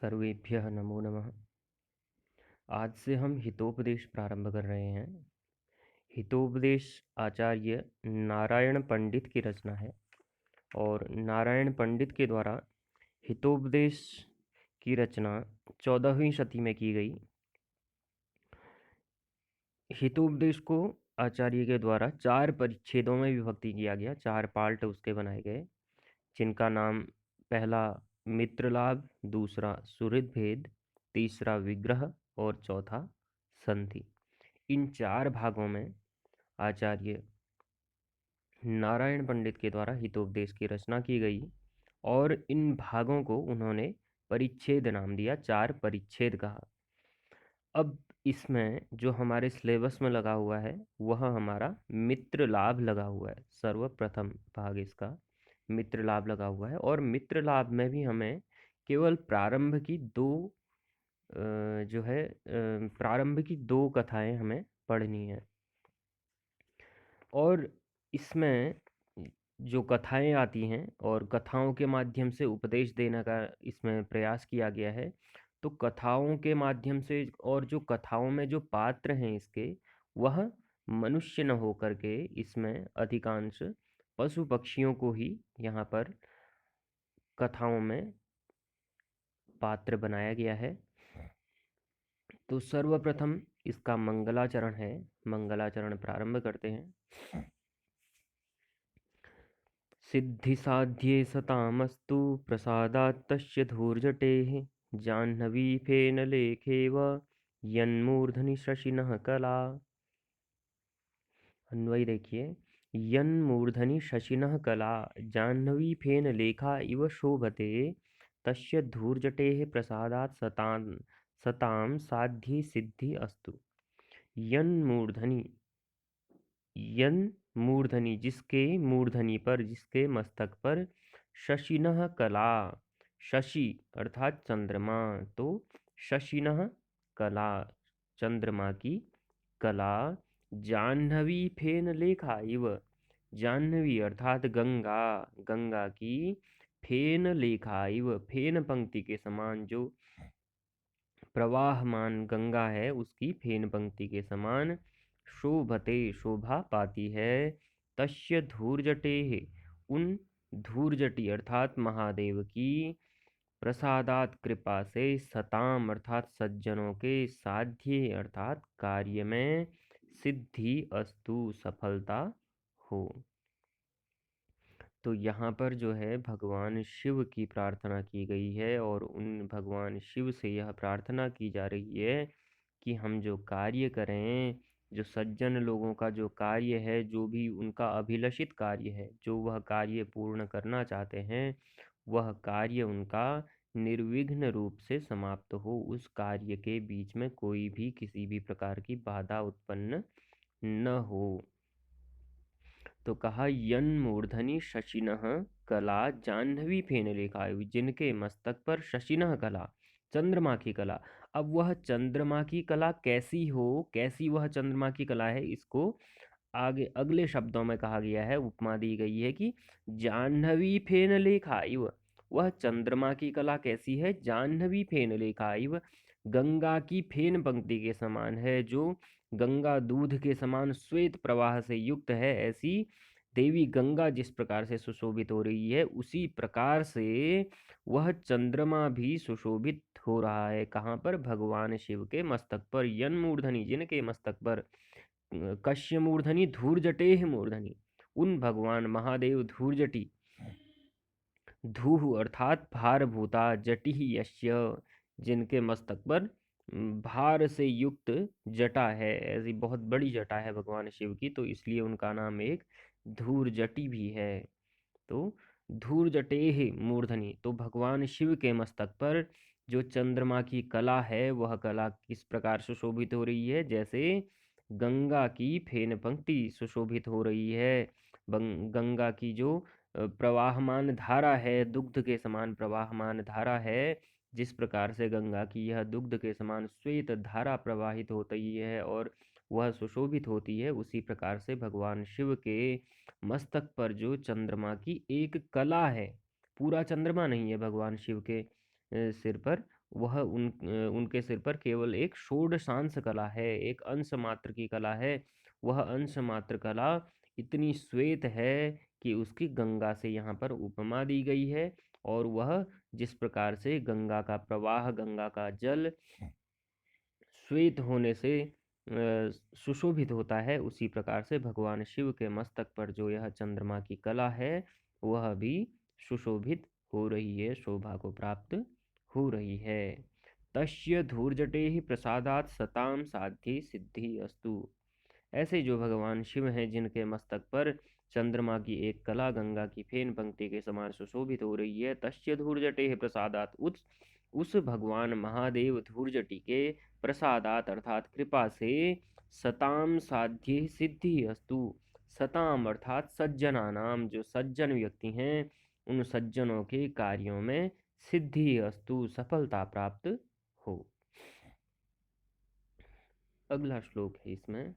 सर्वेभ्यः नमो नमः। आज से हम हितोपदेश प्रारंभ कर रहे हैं। हितोपदेश आचार्य नारायण पंडित की रचना है और नारायण पंडित के द्वारा हितोपदेश की रचना 14वीं शती में की गई। हितोपदेश को आचार्य के द्वारा 4 परिच्छेदों में विभक्ति किया गया, 4 पार्ट उसके बनाए गए, जिनका नाम पहला मित्र लाभ, दूसरा सुहृद भेद, तीसरा विग्रह और चौथा संधि। इन 4 भागों में आचार्य नारायण पंडित के द्वारा हितोपदेश की रचना की गई और इन भागों को उन्होंने परिच्छेद नाम दिया, 4 परिच्छेद कहा। अब इसमें जो हमारे सिलेबस में लगा हुआ है वह हमारा मित्र लाभ लगा हुआ है। सर्वप्रथम भाग इसका मित्र लाभ लगा हुआ है और मित्र लाभ में भी हमें केवल प्रारंभ की दो कथाएं हमें पढ़नी है। और इसमें जो कथाएं आती हैं और कथाओं के माध्यम से उपदेश देने का इसमें प्रयास किया गया है। तो कथाओं के माध्यम से और जो कथाओं में जो पात्र हैं इसके, वह मनुष्य न हो करके इसमें अधिकांश पशु पक्षियों को ही यहाँ पर कथाओं में पात्र बनाया गया है। तो सर्वप्रथम इसका मंगलाचरण है। मंगलाचरण प्रारंभ करते हैं। सिद्धि साध्ये सतामस्तु प्रसादात् तस्य धूर्जटेः जाह्नवी फेन लेखेव यन्मूर्धनि शशिनः कला। अन्वय देखिए, यन्मूर्धनि शशिनः कला जाह्नवी फेन लेखा इव शोभते तस्य धूर्जटेः प्रसादात् सतां साध्ये सिद्धि अस्तु। यन्मूर्धनि, यन मूर्धनि जिसके मूर्धनि पर, जिसके मस्तक पर, शशिनः कला, शशि अर्थात चंद्रमा, तो शशिनः कला चंद्रमा की कला, जाह्नवी फेन लेखा इव, जाह्नवी अर्थात गंगा, गंगा की फेन लेखा इव, फेन पंक्ति के समान, जो प्रवाहमान गंगा है उसकी फेन पंक्ति के समान शोभते शोभा पाती है। तस्य धूर्जटेः उन धूर्जटी अर्थात महादेव की प्रसादात कृपा से, सताम अर्थात सज्जनों के, साध्य अर्थात कार्य में, सिद्धि अस्तु सफलता हो। तो यहाँ पर जो है भगवान शिव की प्रार्थना की गई है और उन भगवान शिव से यह प्रार्थना की जा रही है कि हम जो कार्य करें, जो सज्जन लोगों का जो कार्य है, जो भी उनका अभिलषित कार्य है, जो वह कार्य पूर्ण करना चाहते हैं, वह कार्य उनका निर्विघ्न रूप से समाप्त हो, उस कार्य के बीच में कोई भी किसी भी प्रकार की बाधा उत्पन्न न हो। तो कहा यन मूर्धनि शशिनः कला जाह्नवी फेन लेखा, जिनके मस्तक पर शशिनः कला चंद्रमा की कला। अब वह चंद्रमा की कला कैसी हो, कैसी वह चंद्रमा की कला है, इसको आगे अगले शब्दों में कहा गया है, उपमा दी गई है कि जाह्नवी फेन लेखा इव, वह चंद्रमा की कला कैसी है, जाह्नवी फेन लेखा इव, गंगा की फेन पंक्ति के समान है, जो गंगा दूध के समान श्वेत प्रवाह से युक्त है। ऐसी देवी गंगा जिस प्रकार से सुशोभित हो रही है, उसी प्रकार से वह चंद्रमा भी सुशोभित हो रहा है। कहाँ पर? भगवान शिव के मस्तक पर। यन मूर्धनि जिनके मस्तक पर, कश्य मूर्धनि धूर्जटेह मूर्धनि, उन भगवान महादेव धूर्जटी, धूह अर्थात भारभूता, जटि यस्य जिनके मस्तक पर भार से युक्त जटा है, ऐसी बहुत बड़ी जटा है भगवान शिव की, तो इसलिए उनका नाम एक धूर्जटी भी है। तो धूर्जटेह मूर्धनि, तो भगवान शिव के मस्तक पर जो चंद्रमा की कला है, वह कला किस प्रकार सुशोभित हो रही है, जैसे गंगा की फेन पंक्ति सुशोभित हो रही है। गंगा की जो प्रवाहमान धारा है, दुग्ध के समान प्रवाहमान धारा है, जिस प्रकार से गंगा की यह दुग्ध के समान श्वेत धारा प्रवाहित होती है और वह सुशोभित होती है, उसी प्रकार से भगवान शिव के मस्तक पर जो चंद्रमा की एक कला है, पूरा चंद्रमा नहीं है भगवान शिव के सिर पर, उनके सिर पर केवल एक षोडशांश कला है, एक अंश मात्र की कला है। वह अंश मात्र कला इतनी श्वेत है कि उसकी गंगा से यहाँ पर उपमा दी गई है। और वह जिस प्रकार से गंगा का प्रवाह, गंगा का जल श्वेत होने से सुशोभित होता है, उसी प्रकार से भगवान शिव के मस्तक पर जो यह चंद्रमा की कला है वह भी सुशोभित हो रही है, शोभा को प्राप्त हो रही है। तस्य धूर्जटे ही प्रसादात सताम साध्य सिद्धि अस्तु। ऐसे जो भगवान शिव हैं, जिनके मस्तक पर चंद्रमा की एक कला गंगा की फेन पंक्ति के समान सुशोभित हो रही है, तस्य धूर्जटे प्रसादात, उस भगवान महादेव धूर्जटी के प्रसादात अर्थात कृपा से सताम साध्य सिद्धि अस्तु। सताम अर्थात सज्जना नाम, जो सज्जन व्यक्ति हैं उन सज्जनों के कार्यों में सिद्धि अस्तु, सफलता प्राप्त हो। अगला श्लोक है इसमें।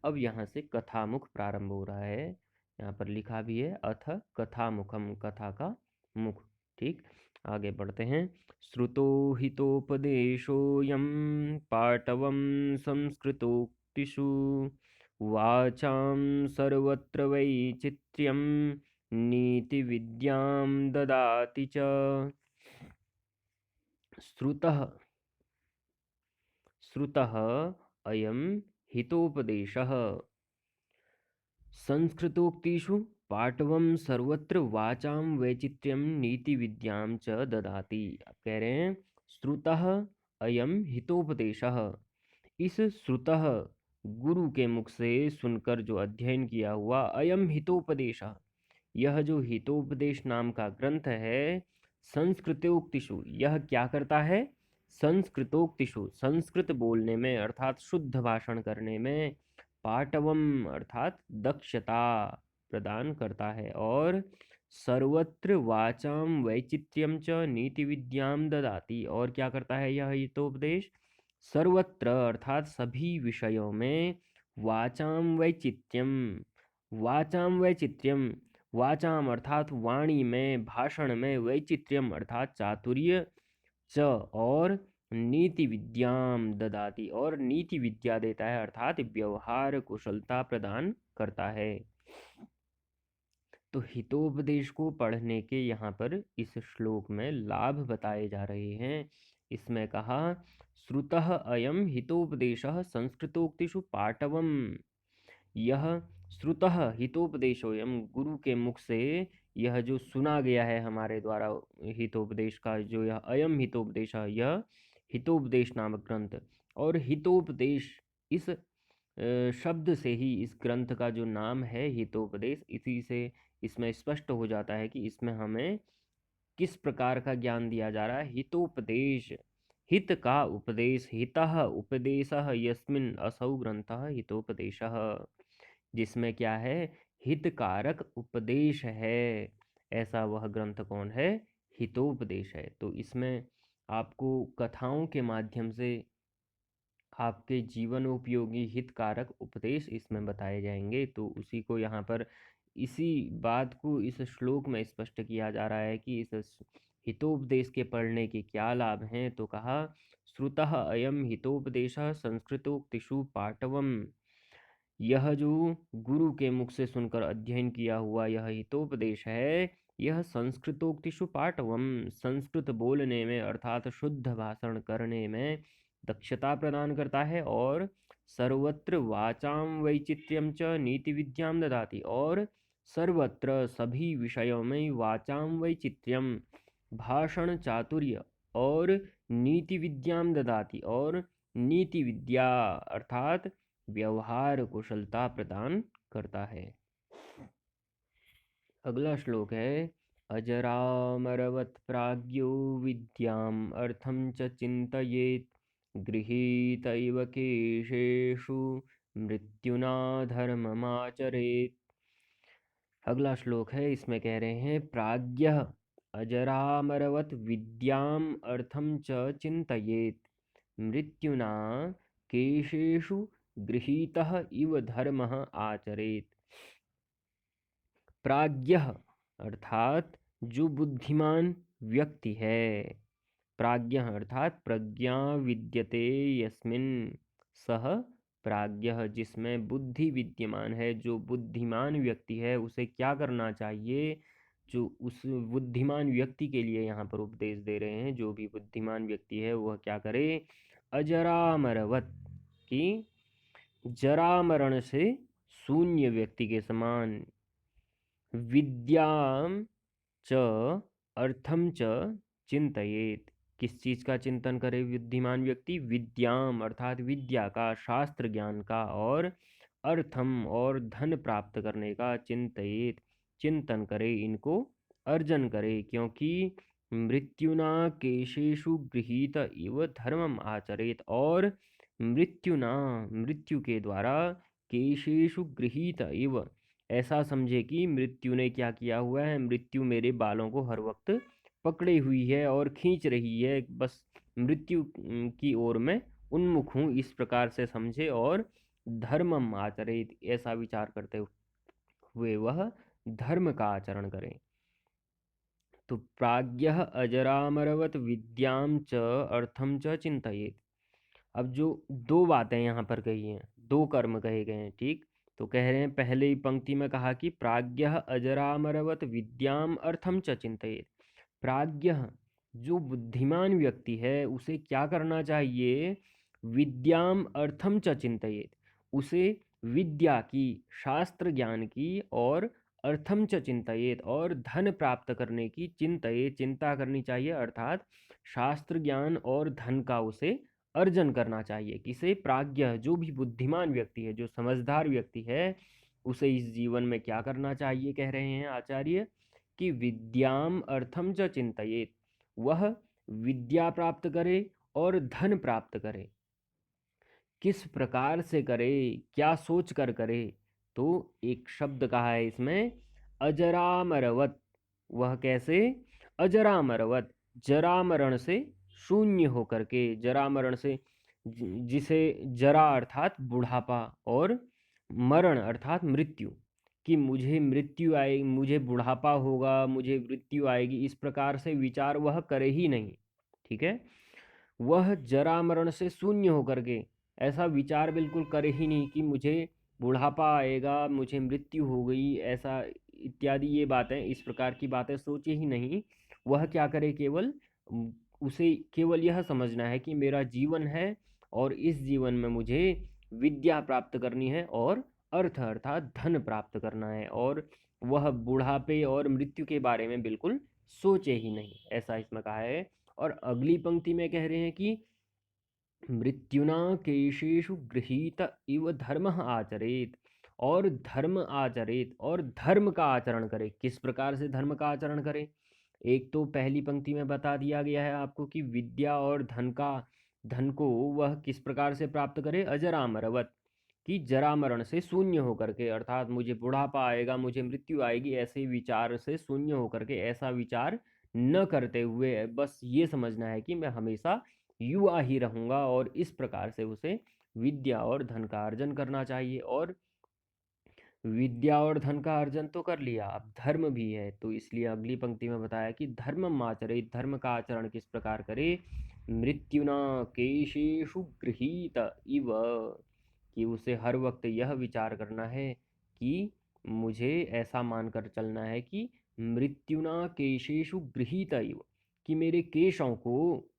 अब यहाँ से कथामुख प्रारंभ हो रहा है। यहाँ पर लिखा भी है अथ कथामुखम, कथा का मुख। ठीक, आगे बढ़ते हैं। श्रुतो हितोपदेशोऽयं पाटवं संस्कृतोक्तिषु वाचां सर्वत्र वैचित्र्यं नीतिविद्यां ददाति च। श्रुतः अयं हितोपदेशः संस्कृतोक्तिषु पाटवं सर्वत्र वाचां वैचित्र्यं नीतिविद्यां च ददाति। आप कह रहे हैं श्रुतः अयं हितोपदेशः, इस श्रुतः गुरु के मुख से सुनकर जो अध्ययन किया हुआ, अयम हितोपदेशः, यह जो हितोपदेश नाम का ग्रंथ है, संस्कृतोक्तिषु, यह क्या करता है? संस्कृतोक्तिषु, संस्कृत बोलने में अर्थात शुद्ध भाषण करने में, पाटवम अर्थात दक्षता प्रदान करता है, और सर्वत्र वाचाम वैचित्र्यम च नीति विद्याम ददाति, और क्या करता है यह हितोपदेश? सर्वत्र अर्थात सभी विषयों में, वाचाम वैचित्र्यम, वाचाम वैचित्र्यम, वाचाम अर्थात वाणी में, भाषण में, वैचित्र्यम अर्थात चातुर्य, च और नीति विद्याम ददाति, और नीति विद्या देता है अर्थात व्यवहार कुशलता प्रदान करता है। तो हितोपदेश को पढ़ने के यहाँ पर इस श्लोक में लाभ बताए जा रहे हैं। इसमें कहा श्रुतः अयम हितोपदेशः संस्कृतोक्तिषु पाटवम, यह श्रुतः हितोपदेशोयम, गुरु के मुख से यह जो सुना गया है हमारे द्वारा हितोपदेश का, जो यह अयम हितोपदेश, यह हितोपदेश नामक ग्रंथ, और हितोपदेश इस शब्द से ही इस ग्रंथ का जो नाम है हितोपदेश, इसी से इसमें स्पष्ट हो जाता है कि इसमें हमें किस प्रकार का ज्ञान दिया जा रहा है। हितोपदेश, हित का उपदेश, हितः उपदेशः यस्मिन् असौ ग्रंथः हितोपदेशः, जिसमें क्या है? हितकारक उपदेश है, ऐसा वह ग्रंथ कौन है? हितोपदेश है। तो इसमें आपको कथाओं के माध्यम से आपके जीवन उपयोगी हितकारक उपदेश इसमें बताए जाएंगे। तो उसी को यहाँ पर, इसी बात को इस श्लोक में स्पष्ट किया जा रहा है कि इस हितोपदेश के पढ़ने के क्या लाभ हैं। तो कहा श्रुतः अयम हितोपदेशः संस्कृतोक्तिषु पाटवम, यह जो गुरु के मुख से सुनकर अध्ययन किया हुआ यह हितोपदेश है, यह संस्कृतोक्तिषु पाटवम, संस्कृत बोलने में अर्थात शुद्ध भाषण करने में दक्षता प्रदान करता है, और सर्वत्र वाचाम वैचित्र्यम च नीति विद्याम ददाति, और सर्वत्र सभी विषयों में वाचाम वैचित्र्यम भाषण चातुर्य और नीति विद्याम ददाति, और नीति विद्या अर्थात व्यवहार कुशलता प्रदान करता है। अगला श्लोक है अजरामरवत प्राज्ञो विद्याम अर्थम च चिंतयेत गृहीत इव केशेषु मृत्युना धर्ममाचरेत। अगला श्लोक है, इसमें कह रहे हैं प्राज्ञः अजरामरवत विद्याम अर्थम च चिंतयेत मृत्युना केशेषु गृहीतः इव धर्मः आचरेत। प्राज्ञः अर्थात जो बुद्धिमान व्यक्ति है, प्राज्ञः अर्थात प्रज्ञा विद्यते यस्मिन्, सह प्राज्ञः जिसमें बुद्धि विद्यमान है, जो बुद्धिमान व्यक्ति है उसे क्या करना चाहिए, जो उस बुद्धिमान व्यक्ति के लिए यहाँ पर उपदेश दे रहे हैं, जो भी बुद्धिमान व्यक्ति है वह क्या करे, अजरामरवत की जरा मरण से शून्य व्यक्ति के समान, विद्याम च अर्थम च चिंतयेत, किस चीज का चिंतन करे बुद्धिमान व्यक्ति, विद्याम अर्थात विद्या का, शास्त्र ज्ञान का, और अर्थम और धन प्राप्त करने का, चिंतयेत चिंतन करे, इनको अर्जन करे, क्योंकि मृत्युना केशेषु गृहीत इव धर्मम आचरेत, और मृत्युना मृत्यु के द्वारा, केशेषु गृहीत इव ऐसा समझे कि मृत्यु ने क्या किया हुआ है, मृत्यु मेरे बालों को हर वक्त पकड़े हुई है और खींच रही है, बस मृत्यु की ओर मैं उन्मुख हूँ, इस प्रकार से समझे, और धर्मम आचरित ऐसा विचार करते हुए वह धर्म का आचरण करे। तो प्राज्ञः अजरामरवत विद्याम च अर्थम च चिंतयेत। अब जो दो बातें यहाँ पर कही हैं, दो कर्म कहे गए हैं, ठीक। तो कह रहे हैं पहले ही पंक्ति में कहा कि प्राज्ञः अजरामरवत विद्याम अर्थम च चिंतयेत। प्राज्ञः जो बुद्धिमान व्यक्ति है उसे क्या करना चाहिए, विद्याम अर्थम च चिंतयेत, उसे विद्या की, शास्त्र ज्ञान की, और अर्थम च चिंतयेत और धन प्राप्त करने की चिंतयेत चिंता करनी चाहिए, अर्थात शास्त्र ज्ञान और धन का उसे अर्जन करना चाहिए। किसे, प्राज्ञ जो भी बुद्धिमान व्यक्ति है, जो समझदार व्यक्ति है, उसे इस जीवन में क्या करना चाहिए, कह रहे हैं आचार्य कि विद्याम अर्थम च चिंतयेत, वह विद्या प्राप्त करे और धन प्राप्त करे। किस प्रकार से करे, क्या सोच कर करे, तो एक शब्द कहा है इसमें अजरामरवत। वह कैसे, अजरामरवत जरा मरण से शून्य होकर के, जरा मरण से जिसे जरा अर्थात बुढ़ापा और मरण अर्थात मृत्यु, कि मुझे मृत्यु आए, मुझे बुढ़ापा होगा, मुझे मृत्यु आएगी, इस प्रकार से विचार वह करे ही नहीं, ठीक है। वह जरा मरण से शून्य होकर के ऐसा विचार बिल्कुल करे ही नहीं कि मुझे बुढ़ापा आएगा, मुझे मृत्यु हो गई, ऐसा इत्यादि ये बातें, इस प्रकार की बातें सोचे ही नहीं। वह क्या करे, केवल उसे केवल यह समझना है कि मेरा जीवन है और इस जीवन में मुझे विद्या प्राप्त करनी है और अर्थ अर्थात धन प्राप्त करना है, और वह बुढ़ापे और मृत्यु के बारे में बिल्कुल सोचे ही नहीं, ऐसा इसमें कहा है। और अगली पंक्ति में कह रहे हैं कि मृत्युना केशेषु गृहीत इव धर्म आचरेत, और धर्म आचरेत और धर्म का आचरण करे। किस प्रकार से धर्म का आचरण करे, एक तो पहली पंक्ति में बता दिया गया है आपको कि विद्या और धन को वह किस प्रकार से प्राप्त करे, अजरामरवत कि जरा मरण से शून्य होकर के, अर्थात मुझे बुढ़ापा आएगा, मुझे मृत्यु आएगी, ऐसे विचार से शून्य होकर के, ऐसा विचार न करते हुए बस ये समझना है कि मैं हमेशा युवा ही रहूंगा, और इस प्रकार से उसे विद्या और धन का अर्जन करना चाहिए। और विद्या और धन का अर्जन तो कर लिया, अब धर्म भी है, तो इसलिए अगली पंक्ति में बताया कि धर्मम आचरेत, धर्म का आचरण किस प्रकार करे, मृत्युना केशेषु गृहीत इव, कि उसे हर वक्त यह विचार करना है कि मुझे ऐसा मानकर चलना है कि मृत्युना केशेषु गृहीत इव, कि मेरे केशों को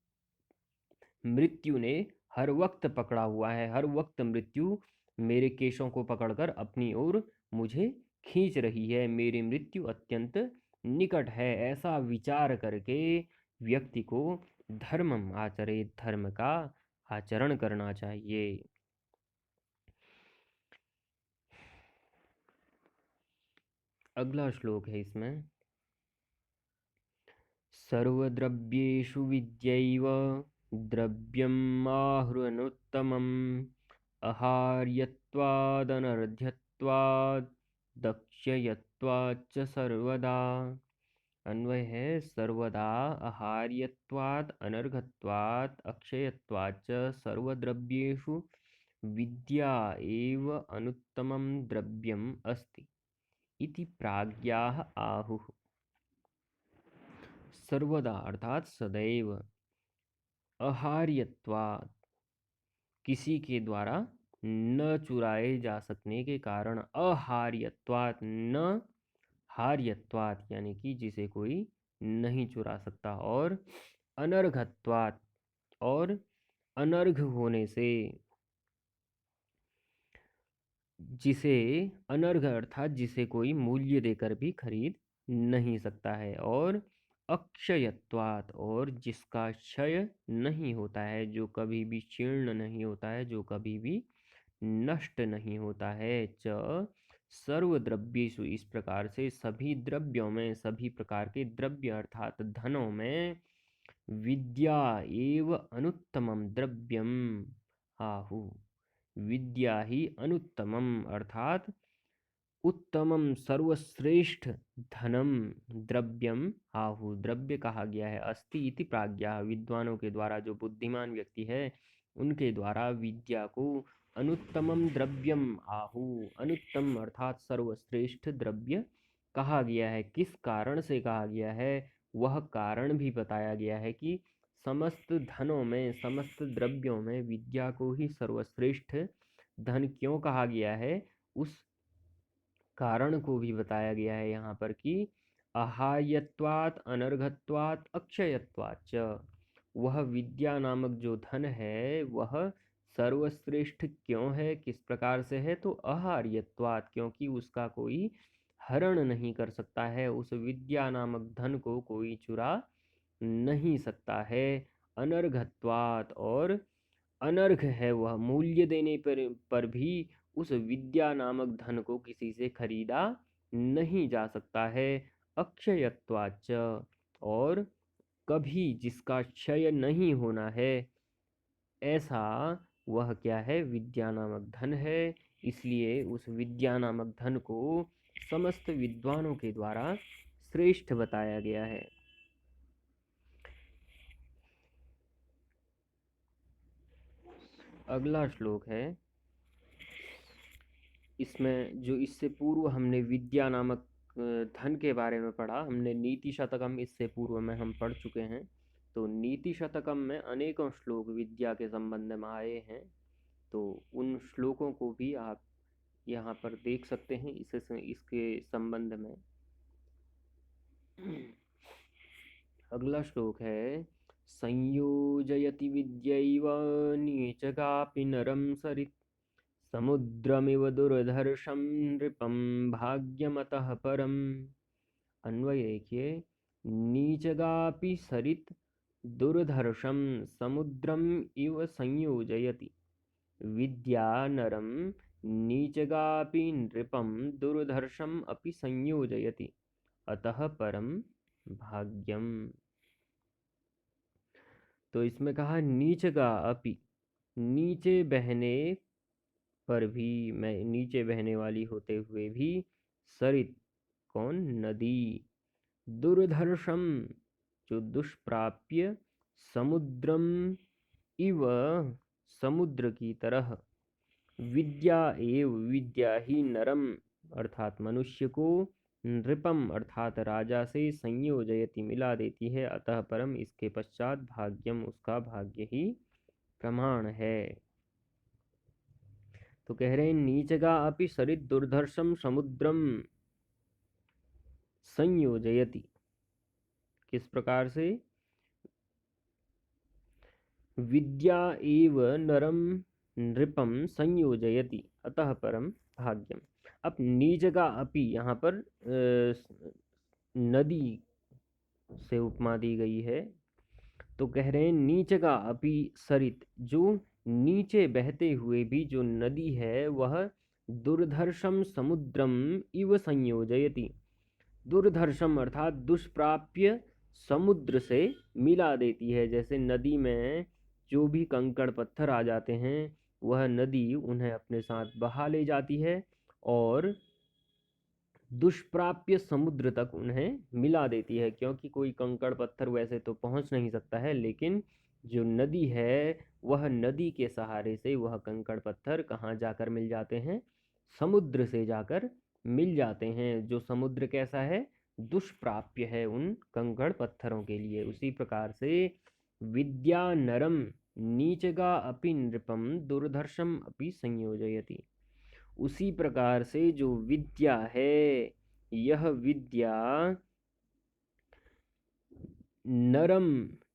मृत्यु ने हर वक्त पकड़ा हुआ है, हर वक्त मृत्यु मेरे केशों को पकड़कर अपनी ओर मुझे खींच रही है, मेरी मृत्यु अत्यंत निकट है, ऐसा विचार करके व्यक्ति को धर्मम आचरे, धर्म का आचरण करना चाहिए। अगला श्लोक है इसमें, सर्वद्रव्येषु विद्यैव द्रव्यम् आहुरनुत्तमम् आहार्यत्वादनर्ध्यत्वात् दक्ष्ययत्वाच्च सर्वदा। अन्वय है, सर्वदा आहार्यत्वात् अनर्घत्वात् अक्षयत्वाच्च सर्वद्रव्येषु विद्या एव अनुत्तमं द्रव्यम् अस्ति इति प्राज्ञाः आहुः। सर्वदा अर्थात सदैव, अहार्यत्वात्, किसी के द्वारा न चुराए जा सकने के कारण, अहार्यत्वात् न हार्यत्वात् यानी कि जिसे कोई नहीं चुरा सकता, और अनर्घत्वात्, और अनर्घ होने से, जिसे अनर्घ अर्थात जिसे कोई मूल्य देकर भी खरीद नहीं सकता है, और अक्षयत्वात्, और जिसका क्षय नहीं होता है, जो कभी भी जीर्ण नहीं होता है, जो कभी भी नष्ट नहीं होता है। च सर्वद्रव्येषु, इस प्रकार से सभी द्रव्यों में, सभी प्रकार के द्रव्य अर्थात धनों में, विद्या एव अनुत्तमम द्रव्यम आहु, विद्या ही अनुत्तमम अर्थात उत्तमम सर्वश्रेष्ठ धनम द्रव्यम आहु, द्रव्य कहा गया है। अस्ति इति प्राज्ञा, विद्वानों के द्वारा, जो बुद्धिमान व्यक्ति है उनके द्वारा विद्या को अनुत्तमम द्रव्यम आहु, अनुत्तम अर्थात सर्वश्रेष्ठ द्रव्य कहा गया है। किस कारण से कहा गया है, वह कारण भी बताया गया है कि समस्त धनों में, समस्त द्रव्यों में विद्या को ही सर्वश्रेष्ठ धन क्यों कहा गया है, उस कारण को भी बताया गया है यहाँ पर कि अहायत्वात्, अनर्घत्वात्, अक्षयत्वात् च, वह विद्या नामक जो धन है वह सर्वश्रेष्ठ क्यों है, किस प्रकार से है, तो अहार्यत्वात्, क्योंकि उसका कोई हरण नहीं कर सकता है, उस विद्या नामक धन को कोई चुरा नहीं सकता है। अनर्घत्वात्, और अनर्घ है वह, मूल्य देने पर भी उस विद्या नामक धन को किसी से खरीदा नहीं जा सकता है। अक्षयत्वाच्च, और कभी जिसका क्षय नहीं होना है, ऐसा वह क्या है, विद्या नामक धन है। इसलिए उस विद्या नामक धन को समस्त विद्वानों के द्वारा श्रेष्ठ बताया गया है। अगला श्लोक है, इसमें जो इससे पूर्व हमने विद्या नामक धन के बारे में पढ़ा, हमने नीति शतकम इससे पूर्व में हम पढ़ चुके हैं। तो नीति शतकम में अनेकों श्लोक विद्या के संबंध में आए हैं, तो उन श्लोकों को भी आप यहाँ पर देख सकते हैं इसके संबंध में। अगला श्लोक है, संयोजयति विद्यैव नीचगापि नरम सरित्, समुद्रमिव दुर्धर्षं नृपं भाग्यमतः परम। अन्वय देखिए, नीचगापि सरित दुर्धर्षं समुद्रम इव संयोजयति, विद्या नरम नीचगापि नृपं दुर्धर्षम अपि संयोजयति, अतः परम भाग्यम। तो इसमें कहा नीचगा अपि, नीचे बहने पर भी, मैं नीचे बहने वाली होते हुए भी, सरित कौन, नदी, दुर्धर्षम जो दुष्प्राप्य, समुद्रम इव समुद्र की तरह, विद्या एव विद्या ही, नरम अर्थात मनुष्य को, नृपम अर्थात राजा से, संयोजयति मिला देती है, अतः परम इसके पश्चात, भाग्यम उसका भाग्य ही प्रमाण है। तो कह रहे हैं नीचगा अपि सरित दुर्धर्षम समुद्रम संयोजयति, किस प्रकार से, विद्या एव नरम नृपम संयोजयति, अतः परम भाग्यम। अब नीचगा अपि यहाँ पर नदी से उपमा दी गई है, तो कह रहे हैं नीचगा अपि सरित, जो नीचे बहते हुए भी जो नदी है वह दुर्धर्षम समुद्रम इव संयोजयति, दुर्धर्षम अर्थात दुष्प्राप्य समुद्र से मिला देती है। जैसे नदी में जो भी कंकड़ पत्थर आ जाते हैं, वह नदी उन्हें अपने साथ बहा ले जाती है और दुष्प्राप्य समुद्र तक उन्हें मिला देती है, क्योंकि कोई कंकड़ पत्थर वैसे तो पहुंच नहीं सकता है, लेकिन जो नदी है वह नदी के सहारे से वह कंकड़ पत्थर कहाँ जाकर मिल जाते हैं, समुद्र से जाकर मिल जाते हैं। जो समुद्र कैसा है, दुष्प्राप्य है उन कंकड़ पत्थरों के लिए। उसी प्रकार से विद्या नरम नीचगा अपि नृपम दुर्धर्षम अपि संयोजयति। उसी प्रकार से जो विद्या है, यह विद्या नरम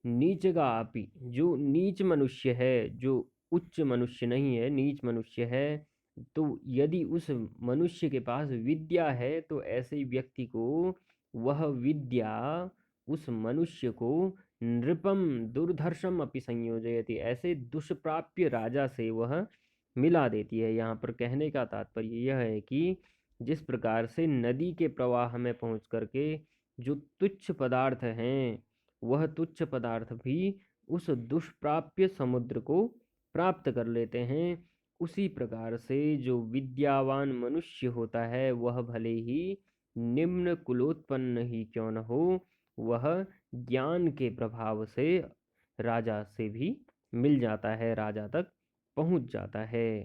नीचगा अपि, जो नीच मनुष्य है, जो उच्च मनुष्य नहीं है, नीच मनुष्य है, तो यदि उस मनुष्य के पास विद्या है तो ऐसे व्यक्ति को वह विद्या उस मनुष्य को नृपम दुर्धर्षम अपि संयोजयति, ऐसे दुष्प्राप्य राजा से वह मिला देती है। यहाँ पर कहने का तात्पर्य यह है कि जिस प्रकार से नदी के प्रवाह में पहुँच करके जो तुच्छ पदार्थ हैं, वह तुच्छ पदार्थ भी उस दुष्प्राप्य समुद्र को प्राप्त कर लेते हैं, उसी प्रकार से जो विद्यावान मनुष्य होता है वह भले ही निम्न कुलोत्पन्न ही क्यों न हो, वह ज्ञान के प्रभाव से राजा से भी मिल जाता है, राजा तक पहुंच जाता है।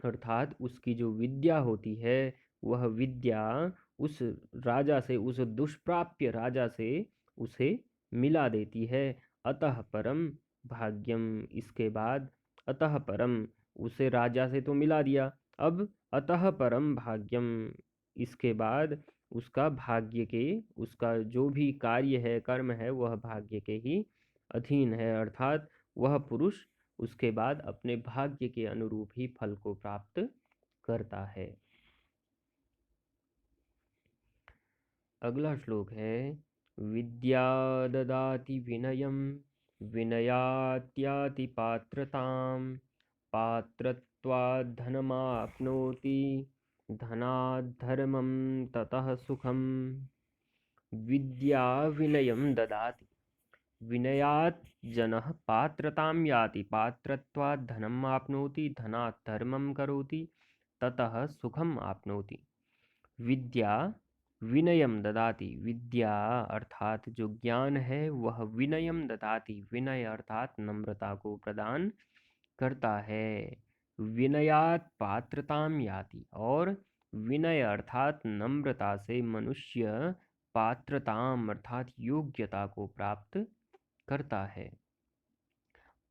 अर्थात उसकी जो विद्या होती है वह विद्या उस राजा से, उस दुष्प्राप्य राजा से उसे मिला देती है। अतः परम भाग्यम, इसके बाद अतः परम, उसे राजा से तो मिला दिया, अब अतः परम भाग्यम, इसके बाद उसका भाग्य के, उसका जो भी कार्य है, कर्म है, वह भाग्य के ही अधीन है। अर्थात वह पुरुष उसके बाद अपने भाग्य के अनुरूप ही फल को प्राप्त करता है। अगला श्लोक है विद्या ददाति विनयम विनयात्याति पात्रताम पात्रत्वात् धनमाप्नोति धनात् धर्मं ततः सुखम। विद्या विनयं ददाति विनयात् जनः पात्रतां याति पात्रत्वात् धनम् आप्नोति धनात् धर्मं करोति ततः सुखम आप्नोति। विद्या विनयम ददाति, विद्या अर्थात जो ज्ञान है वह विनयम ददाति, विनय अर्थात नम्रता को प्रदान करता है। विनयात पात्रताम याति, और विनय अर्थात नम्रता से मनुष्य पात्रताम अर्थात योग्यता को प्राप्त करता है।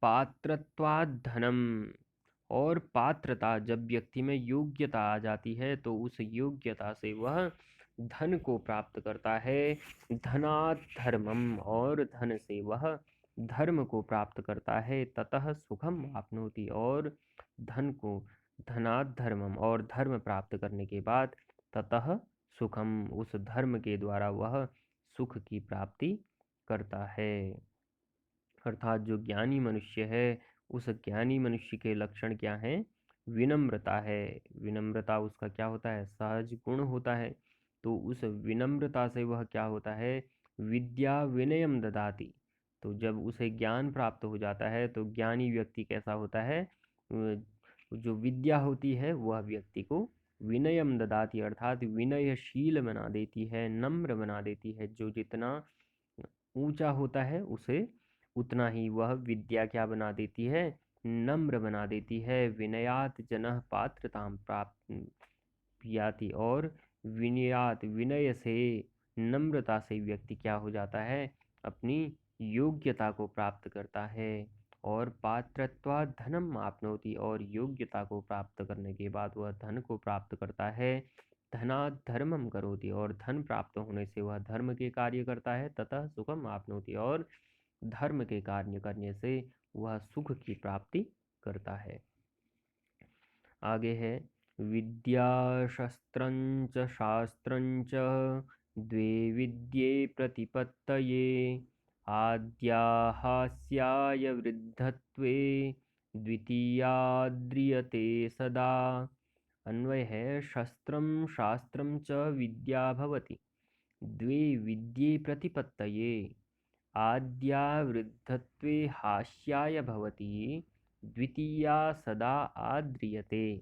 पात्रत्वात् धनम, और पात्रता, जब व्यक्ति में योग्यता आ जाती है तो उस योग्यता से वह धन को प्राप्त करता है। धनात् धर्मम, और धन से वह धर्म को प्राप्त करता है। ततः सुखम आपनोति, और धन को, धनात् धर्मम, और धर्म प्राप्त करने के बाद ततः सुखम, उस धर्म के द्वारा वह सुख की प्राप्ति करता है। अर्थात जो ज्ञानी मनुष्य है उस ज्ञानी मनुष्य के लक्षण क्या हैं? विनम्रता है। विनम्रता उसका क्या होता है? सहज गुण होता है। तो उस विनम्रता से वह क्या होता है? विद्या विनयम ददाति। तो जब उसे ज्ञान प्राप्त हो जाता है तो ज्ञानी व्यक्ति कैसा होता है? जो विद्या होती है वह व्यक्ति को विनयम ददाति अर्थात विनयशील बना देती है, नम्र बना देती है। जो जितना ऊंचा होता है उसे उतना ही वह विद्या क्या बना देती है? नम्र बना देती है। विनयात जनः पात्रताम प्राप्त याति, और विनयात, विनय से, नम्रता से व्यक्ति क्या हो जाता है? अपनी योग्यता को प्राप्त करता है। और पात्रत्वात् धनम आपनोति, और योग्यता को प्राप्त करने के बाद वह धन को प्राप्त करता है। धनात् धर्मम करोति, और धन प्राप्त होने से वह धर्म के कार्य करता है। ततः सुखम आपनोति, और धर्म के कार्य करने से वह सुख की प्राप्ति करता है। आगे है विद्या शस्त्रंच शास्त्रंच द्वे विद्ये प्रतिपत्तये आद्या हास्याय वृद्धत्वे द्वितीया द्रियते सदा। अन्वय है शस्त्रं शास्त्रं च विद्या भवति द्वे विद्ये प्रतिपत्तये आद्या वृद्धत्वे हास्याय भवति द्वितीया सदा आद्रियते।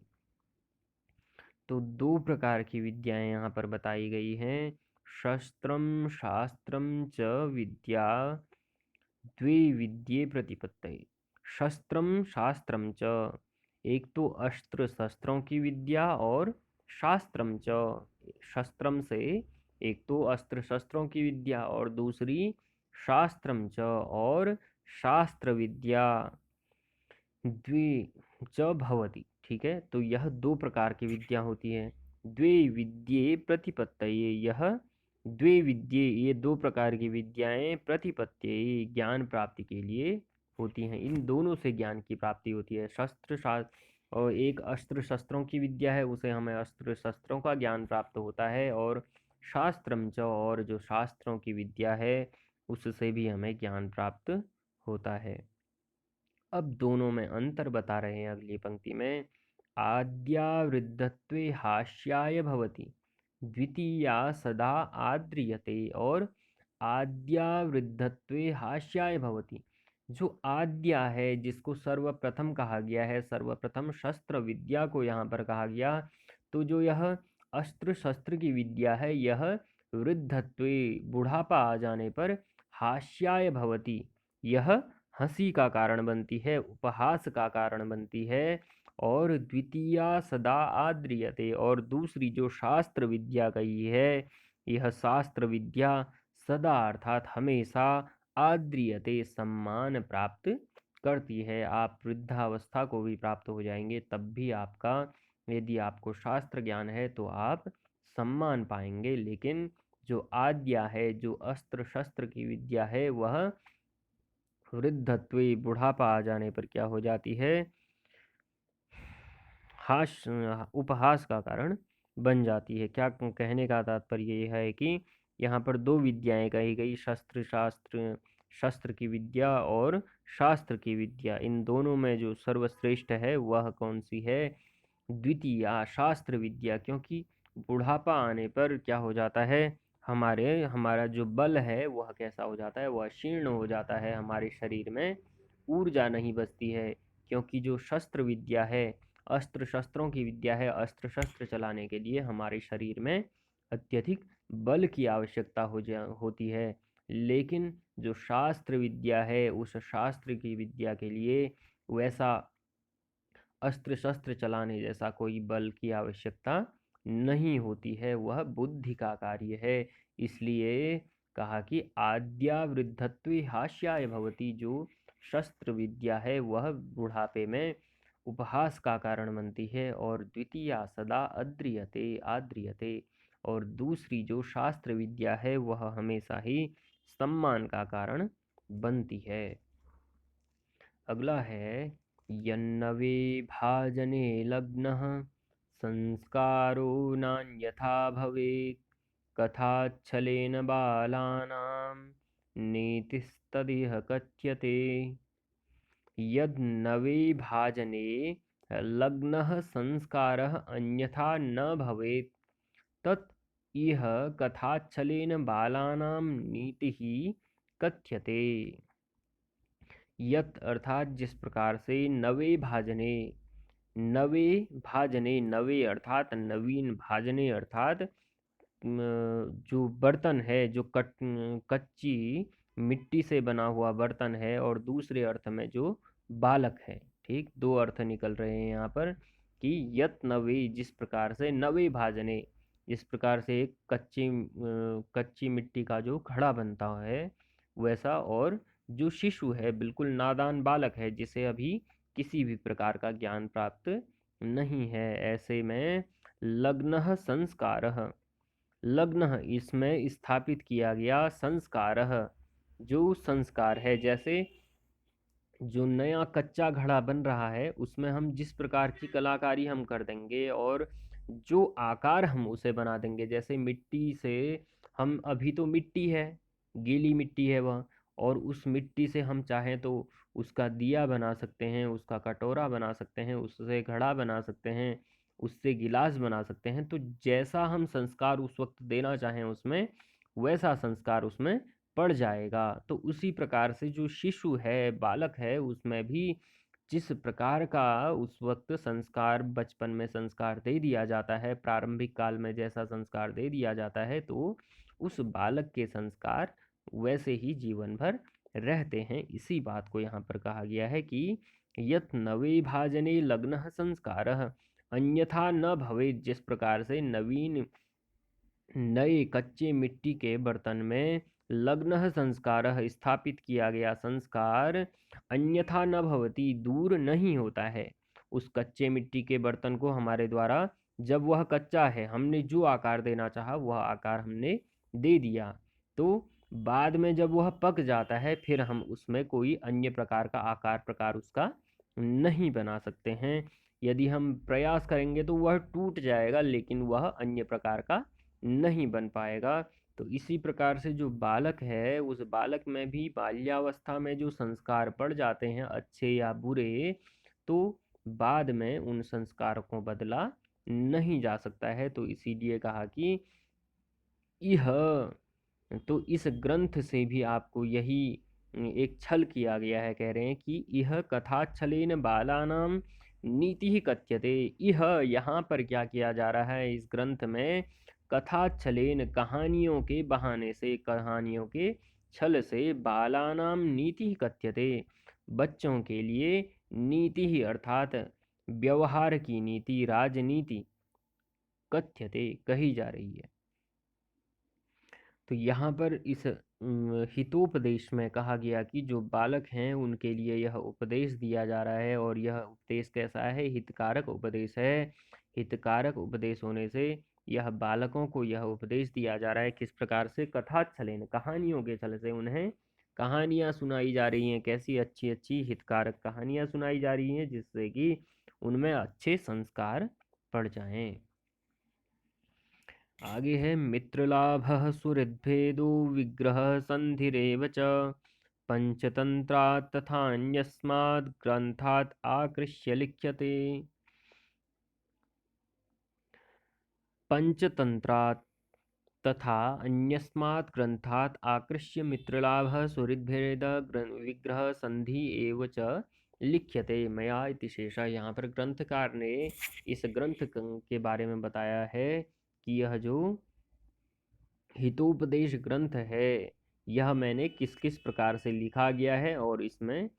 तो दो प्रकार की विद्याएं यहाँ पर बताई गई हैं। शस्त्रम शास्त्रम च विद्या द्वे विद्ये प्रतिपत्तये। शस्त्रम शास्त्रम च, एक तो अस्त्र शस्त्रों की विद्या, और शास्त्रम च, शस्त्रम से एक तो अस्त्र शस्त्रों की विद्या और दूसरी शास्त्रम च और शास्त्र विद्या द्वे च भवति। ठीक है, तो यह दो प्रकार की विद्या होती है। द्वे विद्ये प्रतिपत्तये, यह द्वे विद्ये ये दो प्रकार की विद्याएं प्रतिपत्तये ज्ञान प्राप्ति के लिए होती हैं। इन दोनों से ज्ञान की प्राप्ति होती है। शस्त्र शास्त्र और एक अस्त्र शस्त्रों की विद्या है, उसे हमें अस्त्र शस्त्रों का ज्ञान प्राप्त होता है, और शास्त्रम च और जो शास्त्रों की विद्या है उससे भी हमें ज्ञान प्राप्त होता है। अब दोनों में अंतर बता रहे हैं अगली पंक्ति में। आद्यावृद्धत्वे हास्याय भवति, द्वितीया सदा आद्रियते और आद्यावृद्धत्वे हास्याय भवति। जो आद्या है, जिसको सर्वप्रथम कहा गया है, सर्वप्रथम शस्त्र विद्या को यहाँ पर कहा गया, तो जो यह अस्त्र शस्त्र की विद्या है, यह वृद्धत्वे बुढ़ापा आ जाने पर हास्याय भवति, यह हंसी का कारण बनती है, उपहास का कारण बनती है। और द्वितीया सदा आद्रियते, और दूसरी जो शास्त्र विद्या कही है, यह शास्त्र विद्या सदा अर्थात हमेशा आद्रियते सम्मान प्राप्त करती है। आप वृद्धावस्था को भी प्राप्त हो जाएंगे, तब भी आपका, यदि आपको शास्त्र ज्ञान है तो आप सम्मान पाएंगे। लेकिन जो आद्या है, जो अस्त्र शस्त्र की विद्या है, वह वृद्धत्वे बुढ़ापा आ जाने पर क्या हो जाती है, उपहास का कारण बन जाती है। क्या कहने का तात्पर्य यह है कि यहाँ पर दो विद्याएं कही गई, शस्त्र की विद्या और शास्त्र की विद्या। इन दोनों में जो सर्वश्रेष्ठ है वह कौन सी है? द्वितीया शास्त्र विद्या, क्योंकि बुढ़ापा आने पर क्या हो जाता है, हमारा जो बल है वह कैसा हो जाता है, वह क्षीण हो जाता है, हमारे शरीर में ऊर्जा नहीं बचती है। क्योंकि जो शस्त्र विद्या है, अस्त्र शस्त्रों की विद्या है, अस्त्र शस्त्र चलाने के लिए हमारे शरीर में अत्यधिक बल की आवश्यकता होती है। लेकिन जो शास्त्र विद्या है, उस शास्त्र की विद्या के लिए वैसा अस्त्र शस्त्र चलाने जैसा कोई बल की आवश्यकता नहीं होती है, वह बुद्धि का कार्य है। इसलिए कहा कि आद्यावृद्धत्वे हास्याय भवति, जो शस्त्र विद्या है वह बुढ़ापे में उपहास का कारण बनती है। और द्वितीया सदा आद्रियते, और दूसरी जो शास्त्र विद्या है वह हमेशा ही सम्मान का कारण बनती है। अगला है, यन्नवे भाजने लग्नः संस्कारो नान्यथा भवेत्, कथाच्छलेन बालानां नीतिस्तदिह कथ्यते। यद नवे भाजने लग्नः संस्कारः अन्यथा न भवेत्, तत् इह कथाच्छलेन बालानां नीतिः कथ्यते। यत अर्थात जिस प्रकार से नवे भाजने, नवे अर्थात नवीन, भाजने अर्थात जो बर्तन है, जो कच्ची मिट्टी से बना हुआ बर्तन है, और दूसरे अर्थ में जो बालक है। ठीक, दो अर्थ निकल रहे हैं यहाँ पर कि यत नवे, जिस प्रकार से नवे भाजने, जिस प्रकार से एक कच्ची मिट्टी का जो घड़ा बनता है वैसा, और जो शिशु है, बिल्कुल नादान बालक है, जिसे अभी किसी भी प्रकार का ज्ञान प्राप्त नहीं है, ऐसे में लग्नः संस्कारः, लग्न इसमें स्थापित किया गया, संस्कारः जो संस्कार है। जैसे जो नया कच्चा घड़ा बन रहा है उसमें हम जिस प्रकार की कलाकारी हम कर देंगे और जो आकार हम उसे बना देंगे, जैसे मिट्टी से हम, अभी तो मिट्टी है, गीली मिट्टी है वह, और उस मिट्टी से हम चाहें तो उसका दिया बना सकते हैं, उसका कटोरा बना सकते हैं, उससे घड़ा बना सकते हैं, उससे गिलास बना सकते हैं। तो जैसा हम संस्कार उस वक्त देना चाहें उसमें, वैसा संस्कार उसमें पड़ जाएगा। तो उसी प्रकार से जो शिशु है, बालक है, उसमें भी जिस प्रकार का उस वक्त संस्कार, बचपन में संस्कार दे दिया जाता है, प्रारंभिक काल में जैसा संस्कार दे दिया जाता है, तो उस बालक के संस्कार वैसे ही जीवन भर रहते हैं। इसी बात को यहाँ पर कहा गया है कि यत नवे भाजने लग्नः संस्कारः अन्यथा न भवेत्, जिस प्रकार से नवीन, नए कच्चे मिट्टी के बर्तन में लग्नः संस्कारः स्थापित किया गया संस्कार अन्यथा न भवति, दूर नहीं होता है। उस कच्चे मिट्टी के बर्तन को हमारे द्वारा, जब वह कच्चा है, हमने जो आकार देना चाहा वह आकार हमने दे दिया, तो बाद में जब वह पक जाता है फिर हम उसमें कोई अन्य प्रकार का आकार प्रकार उसका नहीं बना सकते हैं। यदि हम प्रयास करेंगे तो वह टूट जाएगा, लेकिन वह अन्य प्रकार का नहीं बन पाएगा। तो इसी प्रकार से जो बालक है, उस बालक में भी बाल्यावस्था में जो संस्कार पड़ जाते हैं अच्छे या बुरे, तो बाद में उन संस्कारों को बदला नहीं जा सकता है। तो इसीलिए कहा कि यह, तो इस ग्रंथ से भी आपको यही एक छल किया गया है। कह रहे हैं कि यह कथाच्छलेन बालानां नीति ही कथ्यते। यह, यहाँ पर क्या किया जा रहा है इस ग्रंथ में, कथाच्छलेन कहानियों के बहाने से, कहानियों के छल से, बालानां नीति ही कथ्यते, बच्चों के लिए नीति ही अर्थात व्यवहार की नीति, राजनीति कथ्यते कही जा रही है। तो यहाँ पर इस हितोपदेश में कहा गया कि जो बालक हैं उनके लिए यह उपदेश दिया जा रहा है, और यह उपदेश कैसा है, हितकारक उपदेश है। हितकारक उपदेश होने से यह बालकों को यह उपदेश दिया जा रहा है, किस प्रकार से, कथाच्छलेन कहानियों के छल से उन्हें कहानियाँ सुनाई जा रही हैं, कैसी अच्छी अच्छी हितकारक कहानियाँ सुनाई जा रही हैं, जिससे कि उनमें अच्छे संस्कार पड़ जाएं। आगे है मित्रलाभः सुहृद्भेदो विग्रह संधिरेव च पंचतंत्रात् तथान्यस्माद् ग्रंथात् आकृष्य लिख्यते। पंचतंत्रात् तथा अन्यस्मात् ग्रंथात् आकृष्य मित्रलाभः सुहृद्भेद विग्रह संधि एव च लिख्यते मया इति शेषः। यहाँ पर ग्रंथकार ने इस ग्रंथ के बारे में बताया है कि यह जो हितोपदेश ग्रंथ है यह मैंने किस किस प्रकार से लिखा गया है और इसमें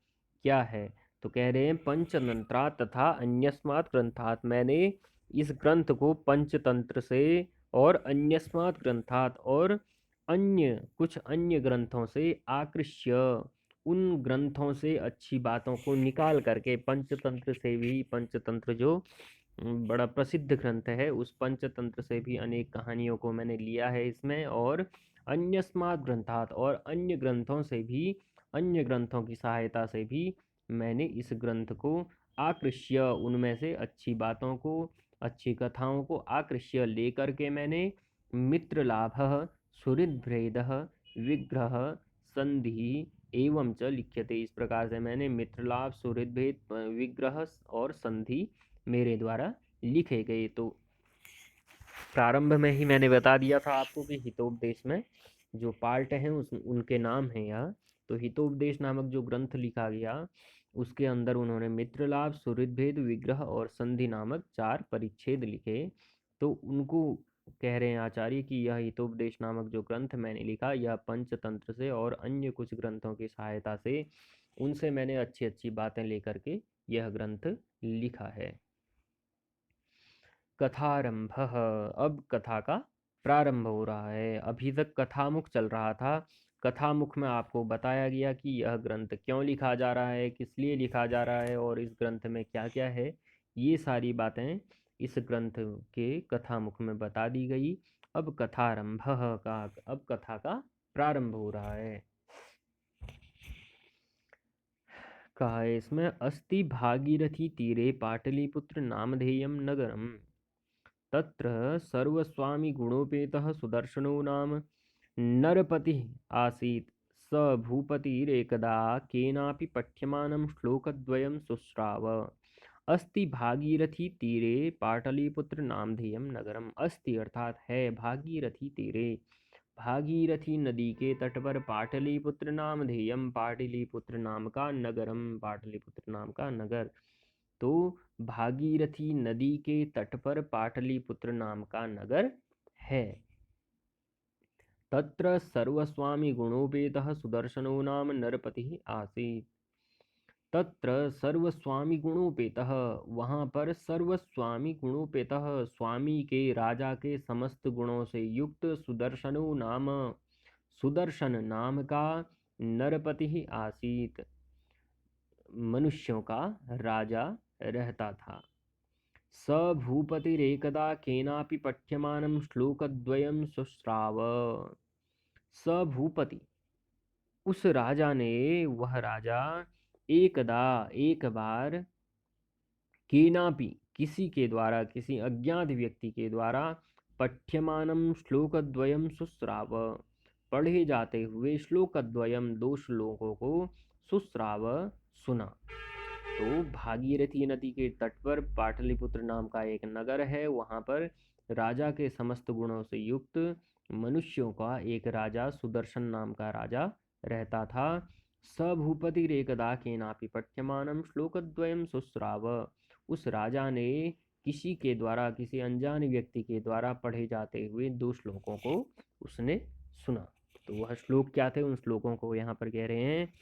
क्या है। तो कह रहे हैं पंचतंत्रात् तथा अन्यस्मात् ग्रंथात्, मैंने इस ग्रंथ को पंचतंत्र से और अन्यस्मात् ग्रंथात् और अन्य कुछ अन्य ग्रंथों से आकृष्य, उन ग्रंथों से अच्छी बातों को निकाल करके, पंचतंत्र से भी, पंचतंत्र जो बड़ा प्रसिद्ध ग्रंथ है, उस पंचतंत्र से भी अनेक कहानियों को मैंने लिया है इसमें, और अन्यस्मात् ग्रंथात्, और अन्य ग्रंथों से भी, अन्य ग्रंथों की सहायता से भी मैंने इस ग्रंथ को आकृष्य, उनमें से अच्छी बातों को, अच्छी कथाओं को आकृष्य लेकर के मैंने मित्रलाभः सुहृद्भेदः विग्रह संधि एवं च लिख्यते, इस प्रकार से मैंने मित्रलाभ, सुहृद्भेद, विग्रह और संधि मेरे द्वारा लिखे गए। तो प्रारंभ में ही मैंने बता दिया था आपको कि हितोपदेश में जो पार्ट हैं उनके नाम हैं यह। तो हितोपदेश नामक जो ग्रंथ लिखा गया उसके अंदर उन्होंने मित्रलाभ, सुहृद्भेद, विग्रह और संधि नामक 4 परिच्छेद लिखे। तो उनको कह रहे हैं आचार्य कि यह हितोपदेश नामक जो ग्रंथ मैंने लिखा, यह पंचतंत्र से और अन्य कुछ ग्रंथों की सहायता से, उनसे मैंने अच्छी अच्छी बातें लेकर के यह ग्रंथ लिखा है। कथारंभ, अब कथा का प्रारंभ हो रहा है। अभी तक कथामुख चल रहा था। कथामुख में आपको बताया गया कि यह ग्रंथ क्यों लिखा जा रहा है, किस लिए लिखा जा रहा है, और इस ग्रंथ में क्या क्या है, ये सारी बातें इस ग्रंथ के कथामुख में बता दी गई। अब कथारंभ का, अब कथा का प्रारंभ हो रहा है। कहा है इसमें, अस्ति भागीरथी तीरे पाटलिपुत्र नामधेयं नगरम, तत्र सर्वस्वामी गुणोपेतः सुदर्शनो नाम नरपतिः आसीत्। स भूपतिरेकदा केनापि पठ्यमानं श्लोकद्वयं शुश्राव। अस्ति भागीरथी तीरे पाटलिपुत्र नामधेयं नगरम। अस्ति अर्थात है, भागीरथी तीरे, भागीरथी नदी के तट पर, पाटलिपुत्र नामधेयम, पाटलिपुत्र नाम का नगरम, पाटलिपुत्र नाम का नगर। तो भागीरथी नदी के तट पर पाटलिपुत्र नाम का नगर है। तत्र सर्वस्वामी गुणोपेतः सुदर्शनो नाम नरपतिः आसीत्। तत्र सर्वस्वामी गुणोपेतः, वहाँ पर सर्वस्वामी गुणोपेतः, स्वामी के, राजा के समस्त गुणों से युक्त, सुदर्शनो नाम, सुदर्शन नाम का नरपति ही आसीत, मनुष्यों का राजा रहता था। स भूपतिरेकदा केनापि पठ्यमानं श्लोकद्वयं शुश्राव। स भूपति, उस राजा ने, वह राजा, एकदा, एक बार, केनापि, किसी के द्वारा, किसी अज्ञात व्यक्ति के द्वारा, पठ्यमानम श्लोकद्वयम शुश्राव, पढ़े जाते हुए श्लोकद्वयम, दो श्लोकों को, शुश्राव, सुना। तो भागीरथी नदी के तट पर पाटलिपुत्र नाम का एक नगर है। वहाँ पर राजा के समस्त गुणों से युक्त मनुष्यों का एक राजा, सुदर्शन नाम का राजा रहता था। स भूपतिरेकदा केनापि पठ्यमानं श्लोकद्वयं शुश्राव, उस राजा ने किसी के द्वारा, किसी अनजान व्यक्ति के द्वारा पढ़े जाते हुए दो श्लोकों को उसने सुना। तो वह श्लोक क्या थे, उन श्लोकों को यहाँ पर कह रहे हैं।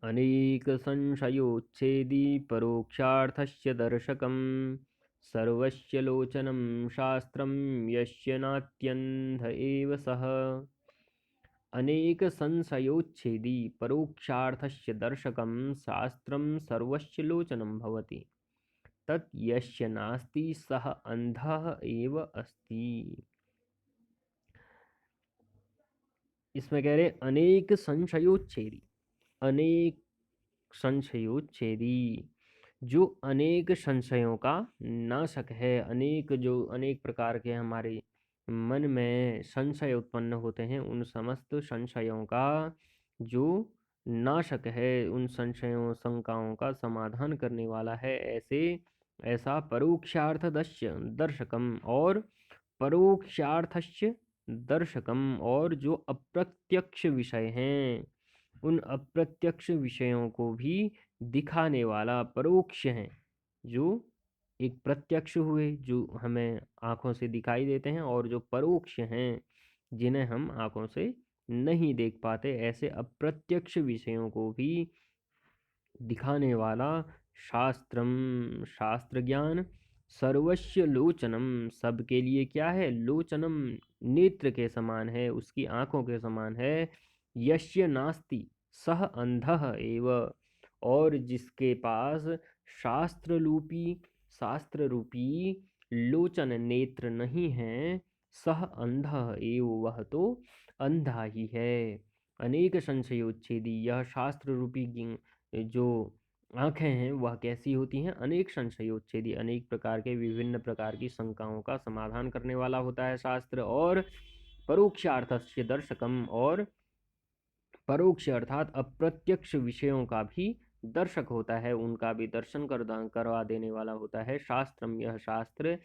अनेक संशयोच्छेदी परोक्षार्थस्य दर्शकं, सर्वस्य लोचनं शास्त्रं यस्य नात्यन्ध एव सः। अनेक संशयोच्छेदी परोक्षार्थस्य दर्शकं शास्त्रं सर्वस्य लोचनं भवति, तत् यस्य नास्ति सः अंधः एव अस्ति। इसमें कह रहे अनेक संशयोच्छेदी, अनेक संशयोच्छेदी, जो अनेक संशयों का नाशक है। अनेक, जो अनेक प्रकार के हमारे मन में संशय उत्पन्न होते हैं, उन समस्त संशयों का जो नाशक है, उन संशयों शंकाओं का समाधान करने वाला है, ऐसा परोक्षार्थ दर्शकम, और परोक्षार्थस्य दर्शकम, और जो अप्रत्यक्ष विषय हैं, उन अप्रत्यक्ष विषयों को भी दिखाने वाला, परोक्ष हैं, जो एक प्रत्यक्ष हुए जो हमें आँखों से दिखाई देते हैं, और जो परोक्ष हैं जिन्हें हम आँखों से नहीं देख पाते, ऐसे अप्रत्यक्ष विषयों को भी दिखाने वाला शास्त्रम, शास्त्र ज्ञान, सर्वस्य लोचनम, सबके लिए क्या है, लोचनम, नेत्र के समान है, उसकी आँखों के समान है। यस्य नास्ति सह अंधः एव, और जिसके पास शास्त्र रूपी लोचन, नेत्र नहीं है, सह अंधः एव, वह तो अंधा ही है। अनेक संशयोच्छेदी, यह शास्त्र रूपी जो आँखें हैं वह कैसी होती हैं, अनेक संशयोच्छेदी, अनेक प्रकार के, विभिन्न प्रकार की शंकाओं का समाधान करने वाला होता है शास्त्र। और परोक्षार्थस्य दर्शकम, और परोक्ष अर्थात अप्रत्यक्ष विषयों का भी दर्शक होता है, उनका भी दर्शन करवा देने वाला होता है शास्त्रम, यह शास्त्र।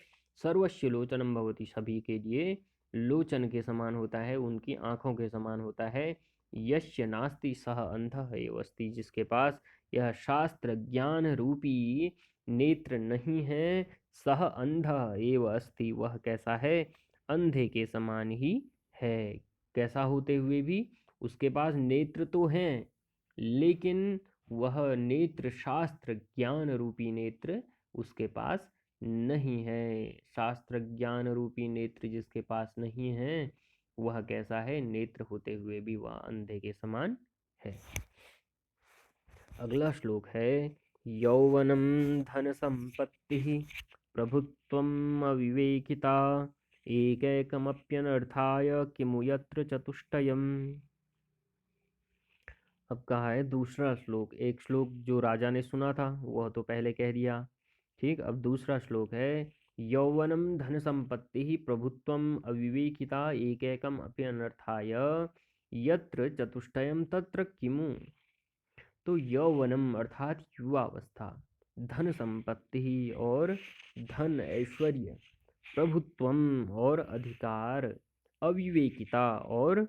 सर्वस्य लोचनम भवति, सभी के लिए लोचन के समान होता है, उनकी आँखों के समान होता है। यस्य नास्ति सह अंधः एव अस्ति, जिसके पास यह शास्त्र ज्ञान रूपी नेत्र नहीं है, सह अंधः एव अस्ति, वह कैसा है, अंधे के समान ही है। कैसा होते हुए भी उसके पास नेत्र तो हैं, लेकिन वह नेत्र, शास्त्र ज्ञान रूपी नेत्र उसके पास नहीं है। शास्त्र ज्ञान रूपी नेत्र जिसके पास नहीं है, वह कैसा है, नेत्र होते हुए भी वह अंधे के समान है। अगला श्लोक है, यौवनम धन संपत्ति प्रभुत्वम अविवेकिता, एकैकमप्यनर्थाय किमु यत्र चतुष्टयम्। अब कहा है दूसरा श्लोक। एक श्लोक जो राजा ने सुना था वह तो पहले कह दिया, ठीक। अब दूसरा श्लोक है, यौवनम धन संपत्ति प्रभुत्वम अविवेकिता, एकैकम अपि अनर्थाय यत्र चतुष्टयम तत्र किमु। तो यौवनम अर्थात युवावस्था, धन संपत्ति और धन ऐश्वर्य, प्रभुत्वम और अधिकार, अविवेकिता और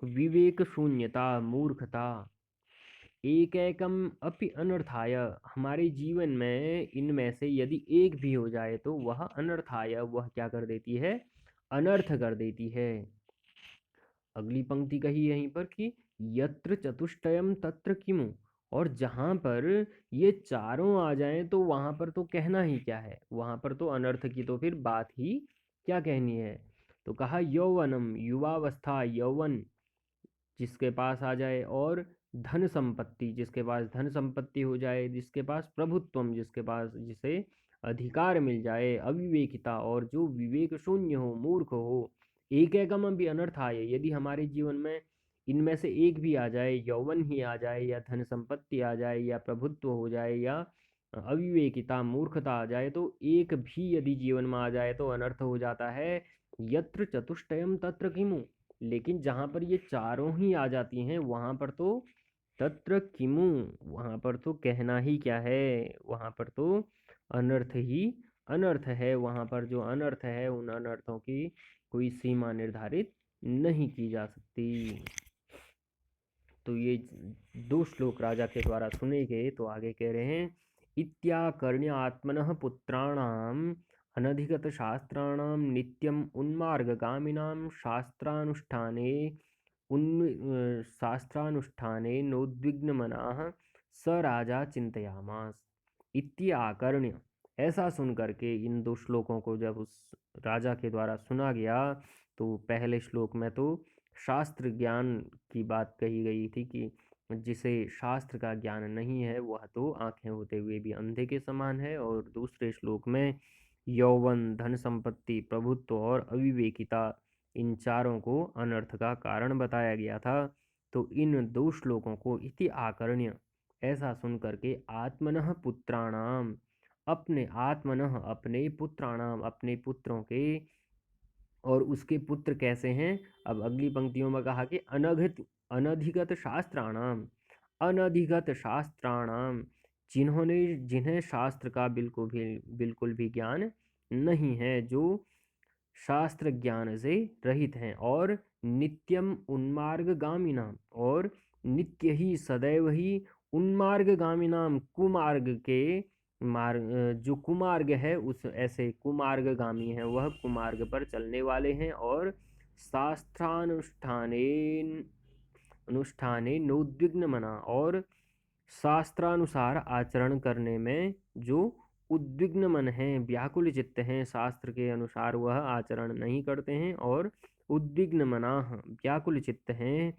विवेक शून्यता, मूर्खता, एकैकम अपि अनर्थाय, हमारे जीवन में इनमें से यदि एक भी हो जाए तो वह अनर्थाय, वह क्या कर देती है, अनर्थ कर देती है। अगली पंक्ति कही यहीं पर कि यत्र चतुष्टयम तत्र किमु, और जहाँ पर ये चारों आ जाएं तो वहाँ पर तो कहना ही क्या है, वहाँ पर तो अनर्थ की तो फिर बात ही क्या कहनी है। तो कहा यौवनम, युवावस्था, यौवन जिसके पास आ जाए, और धन संपत्ति, जिसके पास धन संपत्ति हो जाए, जिसके पास प्रभुत्वम, जिसके पास जिसे अधिकार मिल जाए, अविवेकिता, और जो विवेक शून्य हो, मूर्ख हो, एक एकम भी अनर्थाय, यदि हमारे जीवन में इनमें से एक भी आ जाए, यौवन ही आ जाए, या धन संपत्ति आ जाए, या प्रभुत्व हो जाए, या अविवेकिता, मूर्खता आ जाए, तो एक भी यदि जीवन में आ जाए तो अनर्थ हो जाता है। यत्र चतुष्टयम तत्र किमु, लेकिन जहाँ पर ये चारों ही आ जाती हैं वहाँ पर तो तत्र किमु, वहाँ पर तो कहना ही क्या है, वहाँ पर तो अनर्थ ही अनर्थ है। वहाँ पर जो अनर्थ है, उन अनर्थों की कोई सीमा निर्धारित नहीं की जा सकती। तो ये दो श्लोक राजा के द्वारा सुने गए। तो आगे कह रहे हैं, इत्याकर्ण्य आत्मनः पुत्राणाम अनधिगत शास्त्राणाम नित्यम उन्मार्गगामिनां शास्त्रानुष्ठाने शास्त्रानुष्ठाने नोद्विग्नमनाः स राजा चिंतयामास। इति आकर्ण्य, ऐसा सुन करके इन दो श्लोकों को जब उस राजा के द्वारा सुना गया, तो पहले श्लोक में तो शास्त्र ज्ञान की बात कही गई थी कि जिसे शास्त्र का ज्ञान नहीं है वह तो आंखें होते हुए भी अंधे के समान है। और दूसरे श्लोक में यौवन, धन संपत्ति, प्रभुत्व और अविवेकिता, इन चारों को अनर्थ का कारण बताया गया था। तो इन दो श्लोकों को इति आकर्ण्य, ऐसा सुन करके, आत्मनः पुत्राणाम, अपने आत्मनः, अपने पुत्राणाम, अपने पुत्रों के, और उसके पुत्र कैसे हैं। अब अगली पंक्तियों में कहा कि अनधिगत शास्त्राणाम, अनधिगत शास्त्राणाम, जिन्हें शास्त्र का बिल्कुल भी ज्ञान नहीं है, जो शास्त्र ज्ञान से रहित हैं, और नित्यम उन्मार्गगामिनाम, और नित्य ही, सदैव ही, उन्मार्गगामिनाम, कुमार्ग के मार्ग, जो कुमार्ग है उस ऐसे कुमार्गगामी हैं, वह कुमार्ग पर चलने वाले हैं, और शास्त्रानुष्ठाने अनुष्ठाने नोद्विग्न मना, और शास्त्रानुसार आचरण करने में जो उद्विग्न मन है, व्याकुल चित्त हैं, शास्त्र के अनुसार वह आचरण नहीं करते हैं, और उद्विग्न मना, व्याकुल चित्त हैं,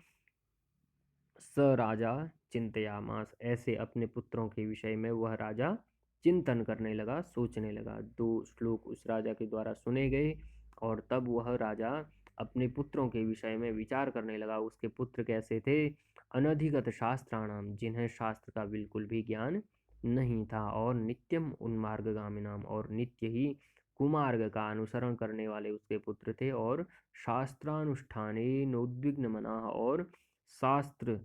स राजा चिंतयामास, ऐसे अपने पुत्रों के विषय में वह राजा चिंतन करने लगा, सोचने लगा। दो श्लोक उस राजा के द्वारा सुने गए, और तब वह राजा अपने पुत्रों के विषय में विचार करने लगा। उसके पुत्र कैसे थे, अनधिगत शास्त्राणाम, जिन्हें शास्त्र का बिल्कुल भी ज्ञान नहीं था, और नित्यम उन्मार्गगामिनाम, और नित्य ही कुमार्ग का अनुसरण करने वाले उसके पुत्र थे, और शास्त्रानुष्ठाने नोद्विग्न मना, और शास्त्र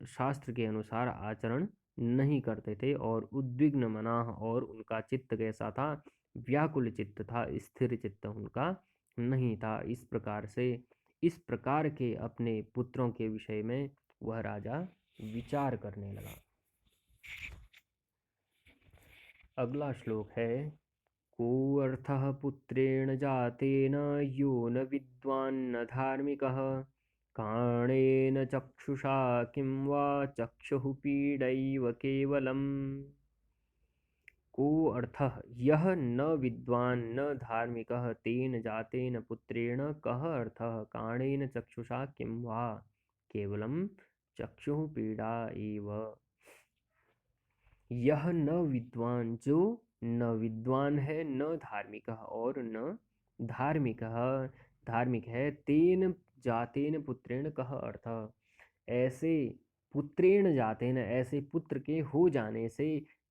शास्त्र के अनुसार आचरण नहीं करते थे, और उद्विग्न मना, और उनका चित्त कैसा था, व्याकुल चित्त था, स्थिर चित्त उनका नहीं था। इस प्रकार से, इस प्रकार के अपने पुत्रों के विषय में वह राजा विचार करने लगा। अगला श्लोक है, को अर्थः पुत्रेण जातेन यो न विद्वान् न धार्मिकः काणेन चक्षुषा किं वा चक्षुः पीडैव केवलम्। को अर्थः, यह न विद्वान् न धार्मिकः तेन जातेन पुत्रेण, कः अर्थः, काणेन चक्षुषा किं वा केवलम चक्षुः पीडा एव। यह न विद्वान, जो न विद्वान है, न धार्मिक, और न धार्मिक धार्मिक है, तेन जातेन पुत्रेण, कह अर्थ, ऐसे पुत्रेण जातेन, ऐसे पुत्र के हो जाने से,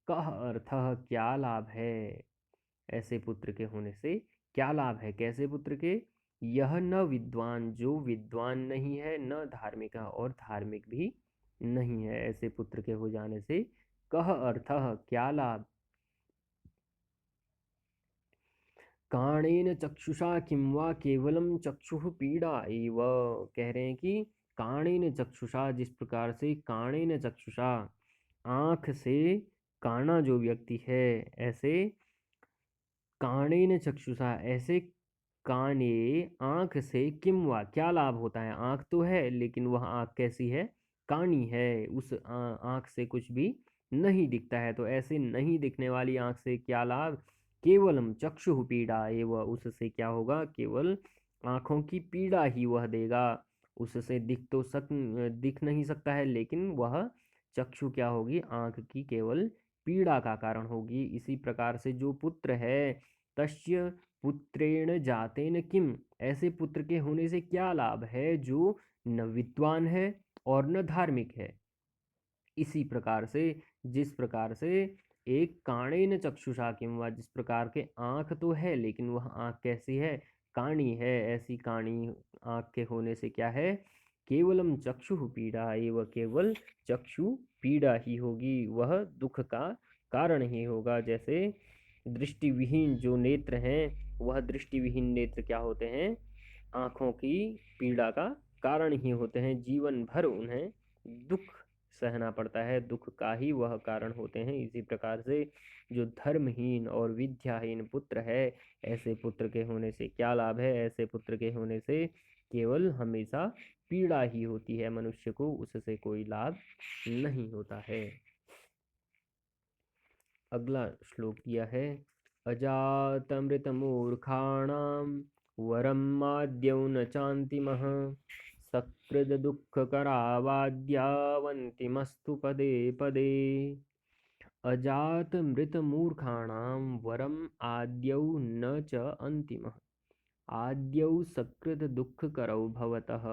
कह अर्थ, क्या लाभ है, ऐसे पुत्र के होने से क्या लाभ है, कैसे पुत्र के, यह न विद्वान, जो विद्वान नहीं है, न धार्मिक, और धार्मिक भी नहीं है, ऐसे पुत्र के हो जाने से कह अर्थः, क्या लाभ, काणेन चक्षुषा किं वा केवलम चक्षुः पीड़ा एव। कह रहे हैं कि काणेन चक्षुषा, जिस प्रकार से काणेन चक्षुषा, आँख से काना जो व्यक्ति है, ऐसे काणेन चक्षुषा, ऐसे काने, आँख से, किम वा, क्या लाभ होता है, आँख तो है लेकिन वह आँख कैसी है, कानी है, उस आँख से कुछ भी नहीं दिखता है। तो ऐसे नहीं दिखने वाली आँख से क्या लाभ, केवलम चक्षु पीड़ा एवं, उससे क्या होगा, केवल आँखों की पीड़ा ही वह देगा। उससे दिख नहीं सकता है, लेकिन वह चक्षु क्या होगी, आँख की केवल पीड़ा का कारण होगी। इसी प्रकार से जो पुत्र है, तस्य पुत्रेण जातेन किम, ऐसे पुत्र के होने से क्या लाभ है जो न विद्वान है और न धार्मिक है। इसी प्रकार से, जिस प्रकार से एक काणेन चक्षुषा किंवा, जिस प्रकार के आँख तो है लेकिन वह आँख कैसी है, काणी है, ऐसी काणी आँख के होने से क्या है, केवलम चक्षु पीड़ा, एवं केवल चक्षु पीड़ा ही होगी, वह दुख का कारण ही होगा। जैसे दृष्टिविहीन जो नेत्र हैं, वह दृष्टिविहीन नेत्र क्या होते हैं, आँखों की पीड़ा का कारण ही होते हैं। जीवन भर उन्हें दुख सहना पड़ता है, दुख का ही वह कारण होते हैं। इसी प्रकार से जो धर्महीन और विद्याहीन पुत्र है, ऐसे पुत्र के होने से क्या लाभ है, ऐसे पुत्र के होने से केवल हमेशा पीड़ा ही होती है मनुष्य को, उससे कोई लाभ नहीं होता है। अगला श्लोक दिया है, अजातमृतमूर्खाणां वरम आद्यौ न चान्तिमः सकृद दुःख करावाद्यावन्तिमस्तु पदे पदे। अजात मृत मूर्खाणां वरम आद्यौ न च अन्तिमः आद्यौ सकृद दुःख करौ भवतः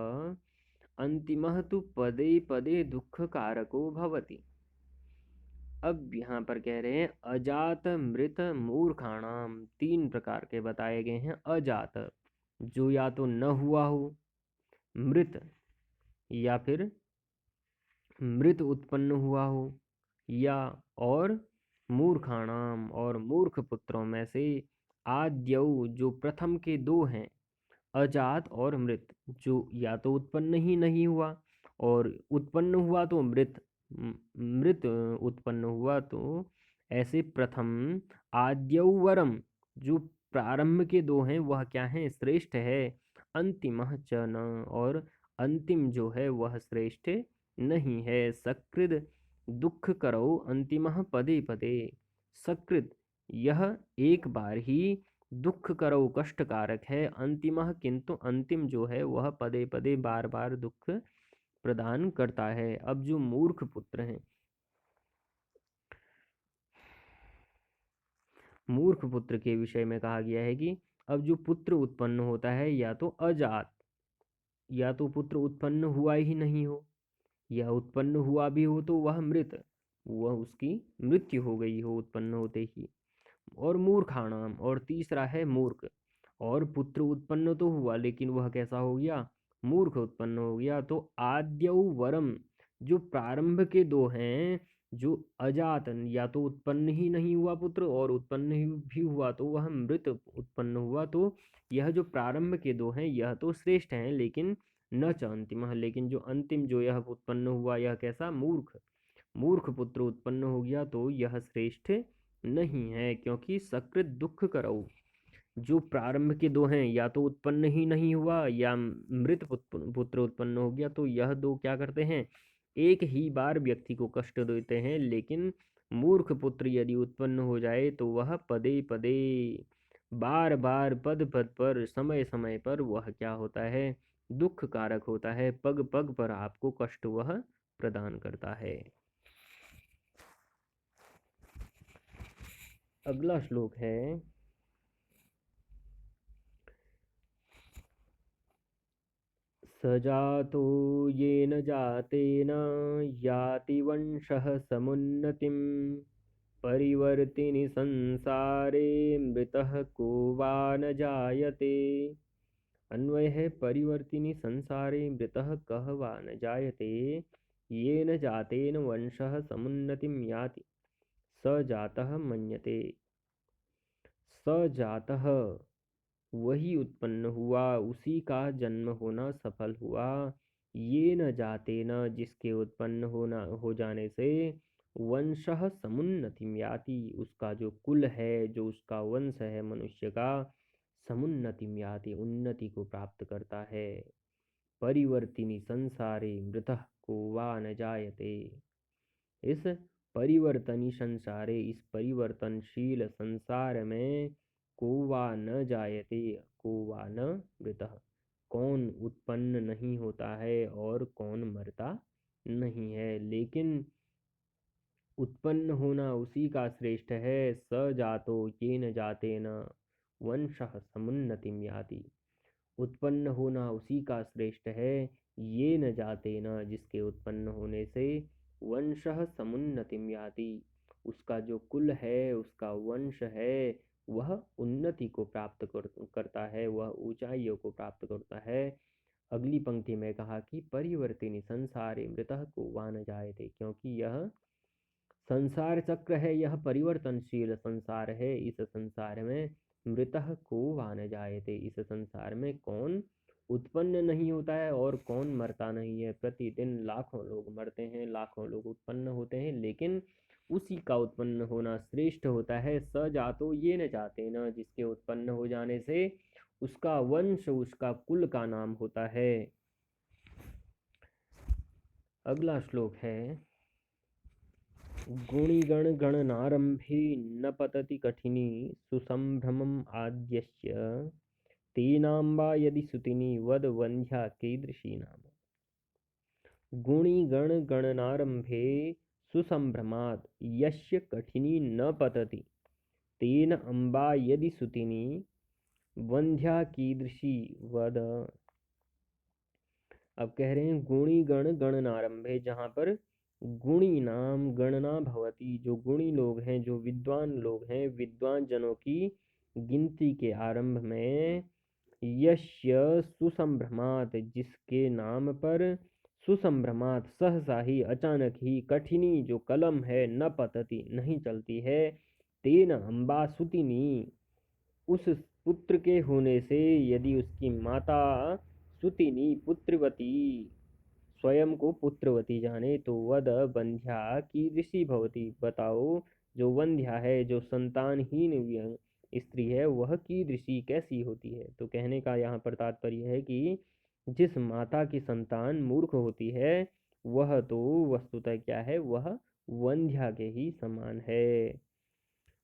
अंतिमः तु पदे पदे दुःख कारको भवति। अब यहाँ पर कह रहे हैं अजात मृत मूर्खाणाम, तीन प्रकार के बताए गए हैं। अजात, जो या तो न हुआ हो, मृत या फिर मृत उत्पन्न हुआ हो, या और मूर्खाणाम, और मूर्ख पुत्रों में से, आद्यौ जो प्रथम के दो हैं, अजात और मृत, जो या तो उत्पन्न ही नहीं हुआ, और उत्पन्न हुआ तो मृत, मृत उत्पन्न हुआ तो ऐसे प्रथम। आद्यौ वरम, जो प्रारंभ के दो हैं वह क्या हैं, श्रेष्ठ है। अंतिमः च न, और अंतिम जो है वह श्रेष्ठ नहीं है। सकृद दुःख करो अंतिमः पदे पदे, सकृत यह एक बार ही, दुःख करो कष्टकारक है, अंतिमः किंतु अंतिम जो है वह पदे पदे बार बार दुःख प्रदान करता है। अब जो मूर्ख पुत्र हैं, मूर्ख पुत्र के विषय में कहा गया है कि अब जो पुत्र उत्पन्न होता है, या तो अजात, या तो पुत्र उत्पन्न हुआ ही नहीं हो, या उत्पन्न हुआ भी हो तो वह मृत, वह उसकी मृत्यु हो गई हो उत्पन्न होते ही, और मूर्खाणाम, और तीसरा है मूर्ख, और पुत्र उत्पन्न तो हुआ लेकिन वह कैसा हो गया, मूर्ख उत्पन्न हो गया। तो आद्यौ वरम, जो प्रारंभ के दो हैं, जो अजात, या तो उत्पन्न ही नहीं हुआ पुत्र, और उत्पन्न ही भी हुआ तो वह मृत उत्पन्न हुआ, तो यह जो प्रारंभ के दो हैं यह तो श्रेष्ठ हैं, लेकिन न च अंतिम, लेकिन जो अंतिम जो यह उत्पन्न हुआ यह कैसा, मूर्ख, मूर्ख पुत्र उत्पन्न हो गया, तो यह श्रेष्ठ नहीं है। क्योंकि सकृत दुःख करौ, जो प्रारंभ के दो हैं, या तो उत्पन्न ही नहीं हुआ या मृत पुत्र उत्पन्न हो गया, तो यह दो क्या करते हैं, एक ही बार व्यक्ति को कष्ट देते हैं। लेकिन मूर्ख पुत्र यदि उत्पन्न हो जाए तो वह पदे पदे, बार बार, पद पद पर, समय समय पर वह क्या होता है, दुख कारक होता है, पग पग पर आपको कष्ट वह प्रदान करता है। अगला श्लोक है, स जातो येन जातेन याति वंशः समुन्नतिं परिवर्तिनि संसारे मृतः को वा न जायते। अन्वय है, परिवर्तिनि संसारे मृतः कः वा न जायते, येन जातेन वंशः समुन्नतिं याति स जातः मन्यते। स जातः, वही उत्पन्न हुआ, उसी का जन्म होना सफल हुआ। ये न जाते न, जिसके उत्पन्न होना हो जाने से, वंशः समुन्नतिम याति, उसका जो कुल है, जो उसका वंश है मनुष्य का, समुन्नतिम याति, उन्नति को प्राप्त करता है। परिवर्तिनी संसारे मृतः को वा न जायते, इस परिवर्तनी संसारे, इस परिवर्तनशील संसार में को वा न जायते को वा न मृतः, कौन उत्पन्न नहीं होता है और कौन मरता नहीं है, लेकिन उत्पन्न होना उसी का श्रेष्ठ है। स जातो येन जातेन वंशः समुन्नतिम याति, उत्पन्न होना उसी का श्रेष्ठ है। ये न जाते न, जिसके उत्पन्न होने से वंशः समुन्नतिम याति, उसका जो कुल है, उसका वंश है, वह उन्नति को प्राप्त करता है, वह ऊंचाइयों को प्राप्त करता है। अगली पंक्ति में कहा कि परिवर्तिनी संसारे मृतः को वा न जायते, क्योंकि यह संसार चक्र है, यह परिवर्तनशील संसार है। इस संसार में मृतः को वा न जायते, इस संसार में कौन उत्पन्न नहीं होता है और कौन मरता नहीं है। प्रतिदिन लाखों लोग मरते हैं, लाखों लोग उत्पन्न होते हैं, लेकिन उसी का उत्पन्न होना श्रेष्ठ होता है। स जातो ये न जाते न, जिसके उत्पन्न हो जाने से उसका वंश, उसका कुल का नाम होता है। अगला श्लोक है गुणिगण गणनारंभे न पतति कठिनी सुसंभ्रमम् आद्यस्य तेनाम्बा यदि सुतिनी वद वंध्या कीदृशी नाम। गुणिगण गणनारंभे सुसंभ्रमात् यस्य कठिनी न पतति तेन अम्बा यदि सुतिनी वंध्या कीदृशी वद। अब कह रहे हैं गुणी गण गणनारंभे, जहाँ पर गुणी नाम गणना भवती, जो गुणी लोग हैं, जो विद्वान लोग हैं, विद्वान जनों की गिनती के आरंभ में यस्य सुसंभ्रमात, जिसके नाम पर सुसंभ्रमात सहसा ही, अचानक ही, कठिनी जो कलम है, न पतती नहीं चलती है, तेन अम्बा सुतिनी उस पुत्र के होने से, यदि उसकी माता सुतिनी पुत्रवती स्वयं को पुत्रवती जाने, तो वद वंध्या की ऋषि भवती, बताओ जो वंध्या है, जो संतानहीन स्त्री है, वह की ऋषि कैसी होती है। तो कहने का यहाँ पर तात्पर्य है कि जिस माता की संतान मूर्ख होती है, वह तो वस्तुतः क्या है, वह वंध्या के ही समान है,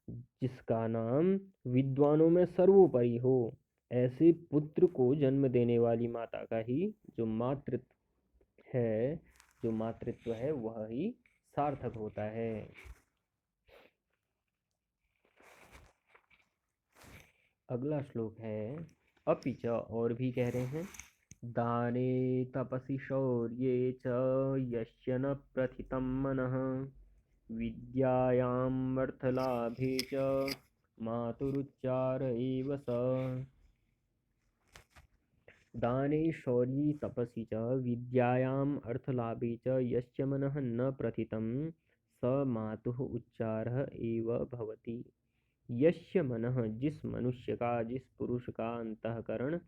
जिसका नाम विद्वानों में सर्वोपरि हो। ऐसे पुत्र को जन्म देने वाली माता का ही जो मातृत्व है, जो मातृत्व है, वह ही सार्थक होता है। अगला श्लोक है अपिच, और भी कह रहे हैं दाने तपसि शौर्ये च यस्य न प्रथितं मनः विद्यायाम् अर्थलाभे च मातुरुच्चार एव स। दाने शौर्ये तपसि च विद्यायाम् अर्थलाभे च यस्य मनः न प्रथितं स मातुः उच्चारः एव भवति। यस्य मनः, जिस मनुष्य का, जिस पुरुष का अंतःकरण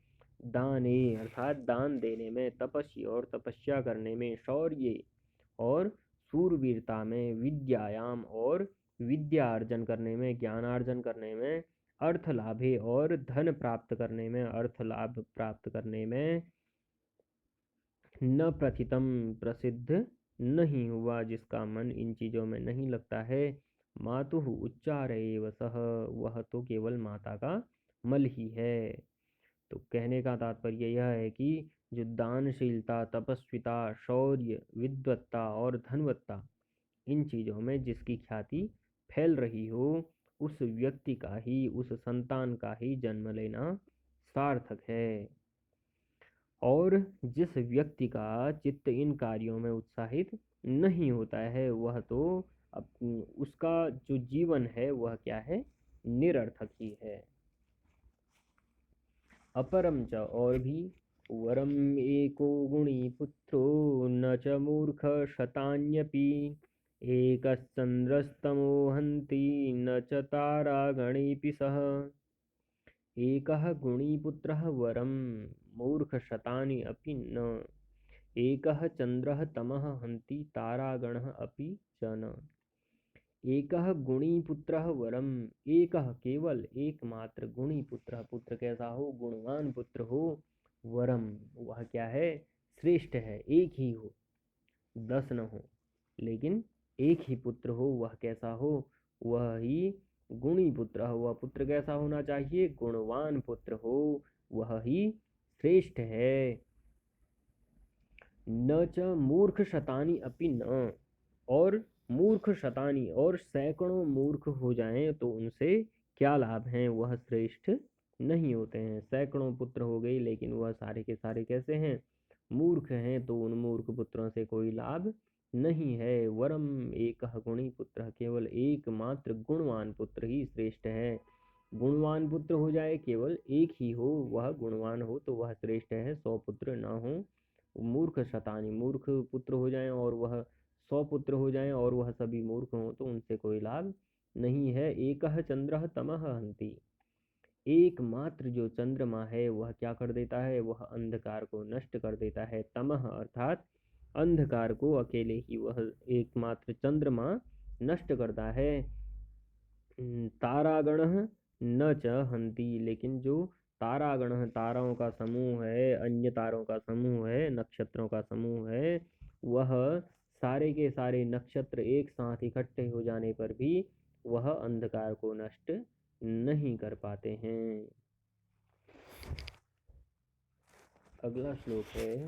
दाने अर्थात दान देने में, तपस्या और तपस्या करने में, शौर्य और सूरवीरता में, विद्यायाम और विद्यार्जन करने में, ज्ञानार्जन करने में, अर्थ लाभे और धन प्राप्त करने में, अर्थ लाभ प्राप्त करने में, न प्रथितम प्रसिद्ध नहीं हुआ, जिसका मन इन चीजों में नहीं लगता है, मातुः उच्चारयेव सः, वह तो केवल माता का मल ही है। तो कहने का तात्पर्य यह है कि जो दानशीलता, तपस्विता, शौर्य, विद्वत्ता और धनवत्ता, इन चीजों में जिसकी ख्याति फैल रही हो, उस व्यक्ति का ही, उस संतान का ही जन्म लेना सार्थक है। और जिस व्यक्ति का चित्त इन कार्यों में उत्साहित नहीं होता है, वह तो उसका जो जीवन है वह क्या है, निरर्थक ही है। अपरम च, और भी वरम एको गुणी पुत्रो न च मूर्ख शतान्यपि एकश्चन्द्रस्तमो हन्ति न च तारागणेऽपि सः। एकः गुणी पुत्रः वरं मूर्ख शतानि अपि न, एकः चन्द्रः तमः हन्ति तारागणः अपि च न। एकः गुणी पुत्रः वरम, एकः केवल एकमात्र, गुणी पुत्र, पुत्र कैसा हो, गुणवान पुत्र हो, वरम वह क्या है, श्रेष्ठ है, एक ही हो, 10 न हो, लेकिन एक ही पुत्र हो, वह कैसा हो, वह ही गुणी पुत्र, वह पुत्र कैसा होना चाहिए? गुणवान पुत्र हो, वह ही श्रेष्ठ है। न च मूर्ख शतानी अपि न, और मूर्ख शतानी और सैकड़ों मूर्ख हो जाएं तो उनसे क्या लाभ है? वह श्रेष्ठ नहीं होते हैं। सैकड़ों पुत्र हो गए लेकिन वह सारे के सारे कैसे हैं? मूर्ख हैं, तो उन मूर्ख पुत्रों से कोई लाभ नहीं है। वरम एक गुणी पुत्र, केवल एकमात्र गुणवान पुत्र ही श्रेष्ठ है। गुणवान पुत्र हो जाए, केवल एक ही हो, वह गुणवान हो तो वह श्रेष्ठ है, 100 पुत्र ना हो। मूर्ख शतानी, मूर्ख पुत्र हो जाएं और वह 100 पुत्र हो जाएं और वह सभी मूर्ख हों तो उनसे कोई लाभ नहीं है। एकह चंद्रः तमः हंति, एकमात्र जो चंद्रमा है वह क्या कर देता है? वह अंधकार को नष्ट कर देता है। तमः अर्थात अंधकार को अकेले ही वह एकमात्र चंद्रमा नष्ट करता है। तारागण न च हंति, लेकिन जो तारागण, ताराओं का समूह है, अन्य तारों का समूह है, नक्षत्रों का समूह है, वह सारे के सारे नक्षत्र एक साथ इकट्ठे हो जाने पर भी वह अंधकार को नष्ट नहीं कर पाते हैं। अगला श्लोक है,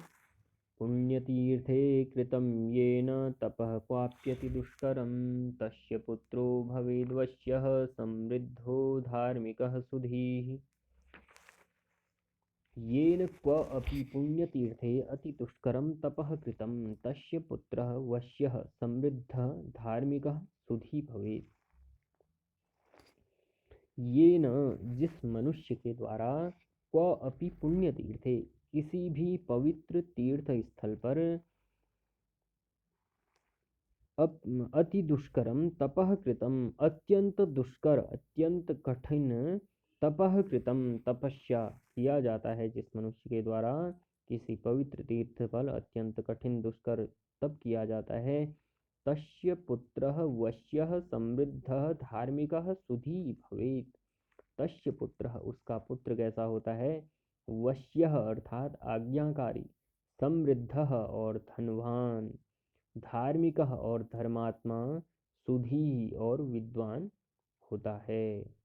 पुण्यतीर्थे कृतं येन तपः क्वाप्यति दुष्करं तस्य पुत्रो भवेद्वश्यः समृद्धो धार्मिकः सुधीः। येन क्व अपि पुण्यतीर्थे अति दुष्करं तपः कृतं तस्य पुत्रः वश्यः समृद्धः धार्मिकः सुधी भवेत्। ये न, जिस मनुष्य के द्वारा, क्व अपि पुण्य तीर्थे, किसी भी पवित्र तीर्थ स्थल पर, अति दुष्करम तपः कृतम, अत्यंत दुष्कर अत्यंत कठिन, तपः कृतम तपस्या किया जाता है, जिस मनुष्य के द्वारा किसी पवित्र तीर्थ पर अत्यंत कठिन दुष्कर तप किया जाता है, तस्य पुत्रः वश्यः समृद्धः धार्मिकः सुधी भवेत्। तस्य पुत्रः, उसका पुत्र कैसा होता है? वश्यः अर्थात आज्ञाकारी, समृद्धः और धनवान, धार्मिकः और धर्मात्मा, सुधी और विद्वान होता है।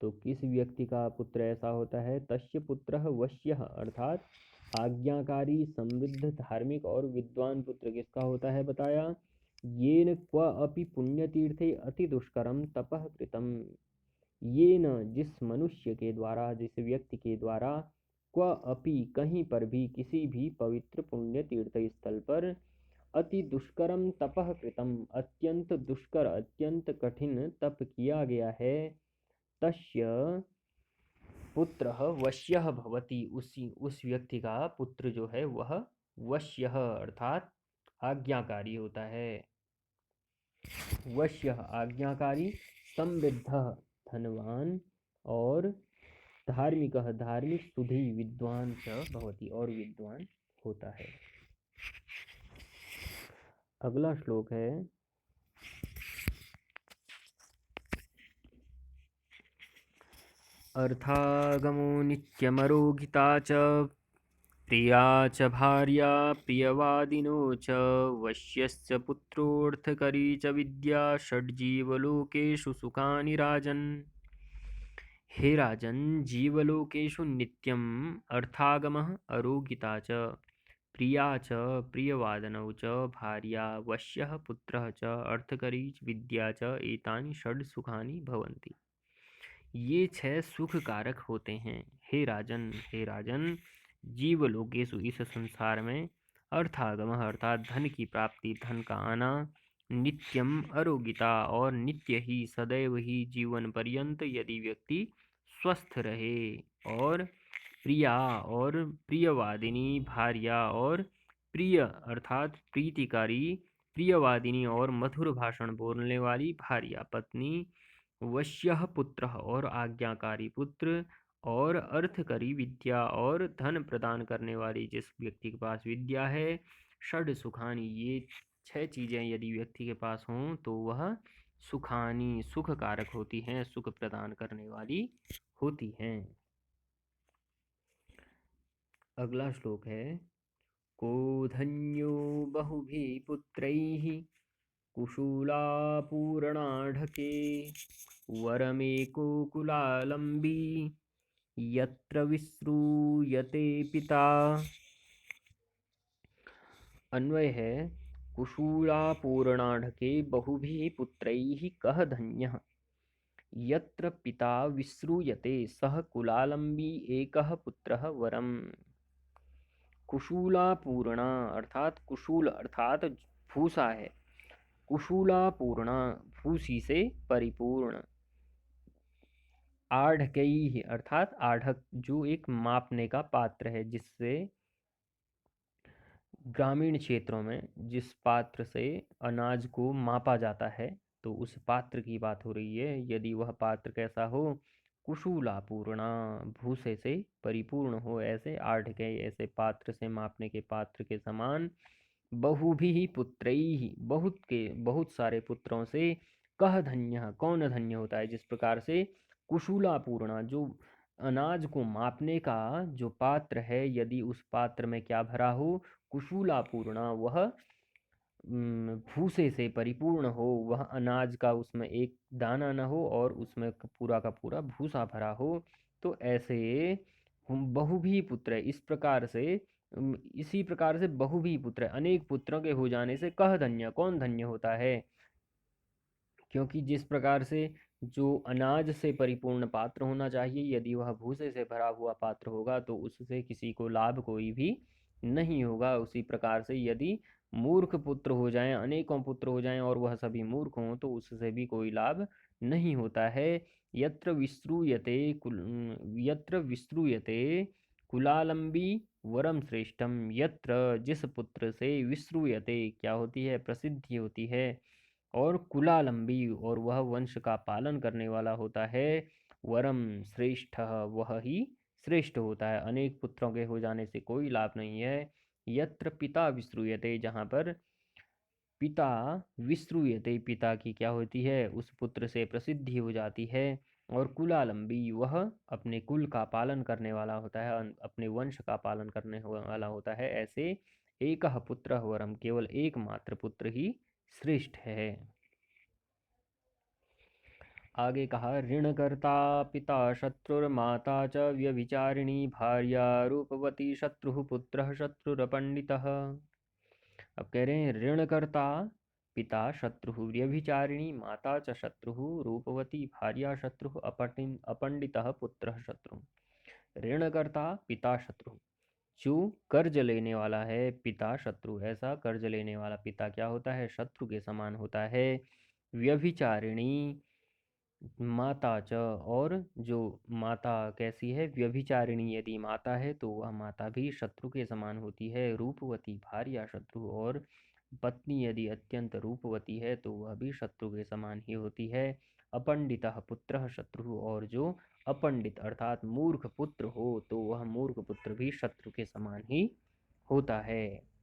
तो किस व्यक्ति का पुत्र ऐसा होता है? तस्य पुत्रः वश्यः अर्थात आज्ञाकारी, समृद्ध, धार्मिक और विद्वान पुत्र किसका होता है बताया? येन क्व अपि पुण्यतीर्थे अति दुष्करम तपः कृतम, ये न, जिस मनुष्य के द्वारा, जिस व्यक्ति के द्वारा, क्व अपि कहीं पर भी, किसी भी पवित्र पुण्य तीर्थ स्थल पर, अति दुष्करम तपः कृतम, अत्यंत दुष्कर अत्यंत कठिन तप किया गया है, तस्य पुत्रः वश्यः भवति, उस व्यक्ति का पुत्र जो है वह वश्यः अर्थात आज्ञाकारी होता है। वश्यः आज्ञाकारी, समृद्धः धनवान और धार्मिकः धार्मिक, सुधी विद्वान च भवति और विद्वान होता है। अगला श्लोक है, अर्थागमो नित्यमरोगिता च प्रिया च भार्या प्रियवादिनो च वश्यश्च पुत्रोऽर्थकरी च विद्या षड्जीवलोकेषु सुखानि राजन्। हे राजन्, जीवलोकेषु नित्यम् अर्थागमः अरोगिता च प्रिया च प्रियवादनौ च भार्या वश्यः पुत्रः च अर्थकरी विद्या च एतानि षड् सुखानि भवन्ति। ये 6 सुख कारक होते हैं। हे राजन, हे राजन, जीवलोकेषु इस संसार में, अर्थागमः अर्थात धन की प्राप्ति, धन का आना, नित्यम अरोगिता और नित्य ही, सदैव ही, जीवन पर्यंत यदि व्यक्ति स्वस्थ रहे, और प्रिया और प्रियवादिनी भार्या और प्रिय अर्थात प्रीतिकारी, प्रियवादिनी और मधुर भाषण बोलने वाली भार्या पत्नी, वश्यः पुत्र और आज्ञाकारी पुत्र, और अर्थकरी विद्या और धन प्रदान करने वाली जिस व्यक्ति के पास विद्या है, षड सुखानी, ये 6 चीज़ें यदि व्यक्ति के पास हों तो वह सुखानी, सुख कारक होती हैं, सुख प्रदान करने वाली होती हैं। अगला श्लोक है, को धन्यो बहुभिः पुत्रैः कुशूलापूर्णाढके वरमेको कुलालंबी यत्र विश्रूयते पिता। अन्वय है कुशूलापूर्णाढके बहुभिः पुत्रैः कः धन्यः यत्र पिता विश्रूयते सः कुलालंबी एकः पुत्रः वरम। कुशूलापूर्णा अर्थात कुशूल अर्थात भूसा है, कुशूलापूर्णा भूसी से परिपूर्ण, आढ़कई अर्थात आढ़क जो एक मापने का पात्र है, जिससे ग्रामीण क्षेत्रों में जिस पात्र से अनाज को मापा जाता है तो उस पात्र की बात हो रही है। यदि वह पात्र कैसा हो, कुशूलापूर्णा भूसे से परिपूर्ण हो, ऐसे आढ़के ऐसे पात्र से मापने के पात्र के समान, बहुभिः पुत्रैः बहुत सारे पुत्रों से, कह धन्य कौन धन्य होता है, जिस प्रकार से कुशूलापूर्णा जो अनाज को मापने का जो पात्र है, यदि उस पात्र में क्या भरा हो, कुशूलापूर्णा वह भूसे से परिपूर्ण हो, वह अनाज का उसमें एक दाना न हो और उसमें पूरा का पूरा भूसा भरा हो, तो ऐसे हम बहुभी पुत्र इस प्रकार से इसी प्रकार से बहुभी पुत्र अनेक पुत्रों के हो जाने से कह धन्य कौन धन्य होता है। क्योंकि जिस प्रकार से जो अनाज से परिपूर्ण पात्र होना चाहिए, यदि वह भूसे से भरा हुआ पात्र होगा तो उससे किसी को लाभ कोई भी नहीं होगा। उसी प्रकार से यदि मूर्ख पुत्र हो जाएं, अनेकों पुत्र हो जाएं और वह सभी मूर्ख हों तो उससे भी कोई लाभ नहीं होता है। यत्र विश्रूयते कुलालंबी वरम श्रेष्ठम, यत्र जिस पुत्र से विश्रूयते क्या होती है, प्रसिद्धि होती है, और कुलालंबी और वह वंश का पालन करने वाला होता है, वरम श्रेष्ठ वह ही श्रेष्ठ होता है। अनेक पुत्रों के हो जाने से कोई लाभ नहीं है। यत्र पिता विश्रूयते, जहाँ पर पिता विश्रूयते पिता की क्या होती है, उस पुत्र से प्रसिद्धि हो जाती है, और कुलालंबी वह अपने कुल का पालन करने वाला होता है, अपने वंश का पालन करने वाला होता है, ऐसे एक पुत्र वरम केवल एकमात्र पुत्र ही श्रेष्ठ है। आगे कहा ऋणकर्ता पिता शत्रुर्माता च व्यभिचारिणी भार्या रूपवती शत्रु पुत्रः शत्रुरपंडितः। अब कह रहे हैं ऋणकर्ता पिता शत्रु, व्यभिचारिणी माता च शत्रु, रूपवती भार्या शत्रु, अपंडितः पुत्रः शत्रु। ऋणकर्ता पिता शत्रु, जो कर्ज लेने वाला है, पिता शत्रु, ऐसा कर्ज लेने वाला पिता क्या होता है, शत्रु के समान होता है। व्यभिचारिणी माता च, और जो माता कैसी है, व्यभिचारिणी यदि माता है तो वह माता भी शत्रु के समान होती है। रूपवती भार्या शत्रु, और पत्नी यदि अत्यंत रूपवती है तो वह भी शत्रु के समान ही होती है। अपंडितः पुत्रः शत्रु, और जो अपंडित अर्थात मूर्ख पुत्र हो तो वह मूर्ख पुत्र भी शत्रु के समान ही होता है।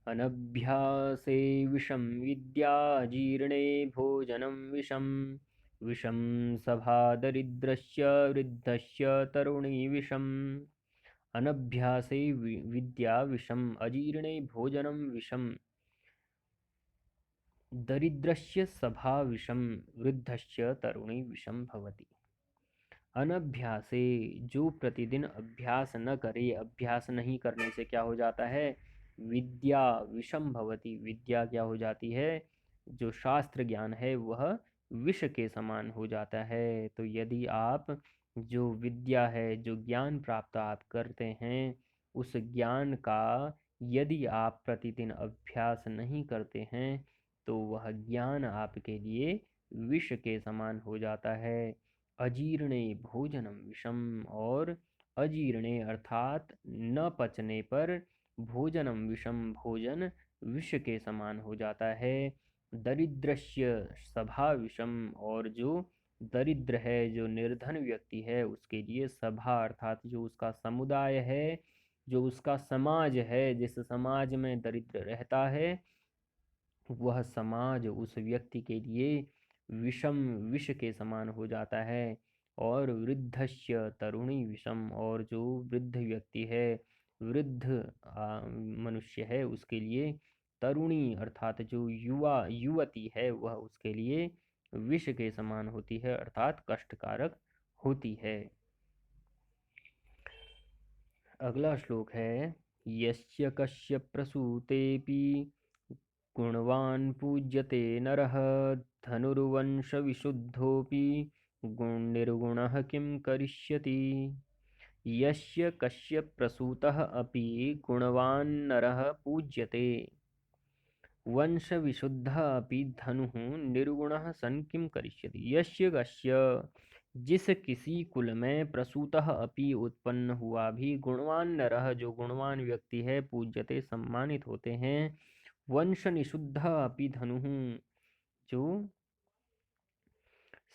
अनभ्यासे विषम विद्या जीर्णे भोजनं विषम, विषम सभा दरिद्रस्य वृद्धस्य तरुणी विषम। अनभ्यासे विद्या विषम, अजीर्णे भोजनं विषम, दरिद्रस्य सभा विषम, वृद्धस्य तरुणी विषम भवति। अनभ्यासे, जो प्रतिदिन अभ्यास न करे, अभ्यास नहीं करने से क्या हो जाता है, विद्या विषम भवति, विद्या क्या हो जाती है, जो शास्त्र ज्ञान है वह विष के समान हो जाता है। तो यदि आप जो विद्या है, जो ज्ञान प्राप्त आप करते हैं, उस ज्ञान का यदि आप प्रतिदिन अभ्यास नहीं करते हैं तो वह ज्ञान आपके लिए विष के समान हो जाता है। अजीर्णे भोजनम विषम, और अजीर्णे अर्थात न पचने पर, भोजनम विषम भोजन विष के समान हो जाता है। दरिद्रस्य सभा विषम, और जो दरिद्र है, जो निर्धन व्यक्ति है, उसके लिए सभा अर्थात जो उसका समुदाय है, जो उसका समाज है, जिस समाज में दरिद्र रहता है, वह समाज उस व्यक्ति के लिए विषम विष के समान हो जाता है। और वृद्धस्य तरुणी विषम, और जो वृद्ध व्यक्ति है, वृद्ध मनुष्य है, उसके लिए तरुणी अर्थात जो युवती है वह उसके लिए विष के समान होती है, अर्थात कष्टकारक होती है। अगला श्लोक है यस्य कस्य प्रसूतेऽपि गुणवान् पूज्यते नरः धनुर्वंश विशुद्धोऽपि निर्गुणः किं करिष्यति। यस्य कस्य प्रसूतः अपि गुणवान् नरः पूज्यते वंश विशुद्धः अपि धनुः निर्गुणः सन् किं करिष्यति। यस्य कस्य जिस किसी कुल में प्रसूतः अपि उत्पन्न हुआ भी गुणवान नरः जो गुणवान व्यक्ति है पूज्यते सम्मानित होते हैं वंश निशुद्धः अपि धनुः जो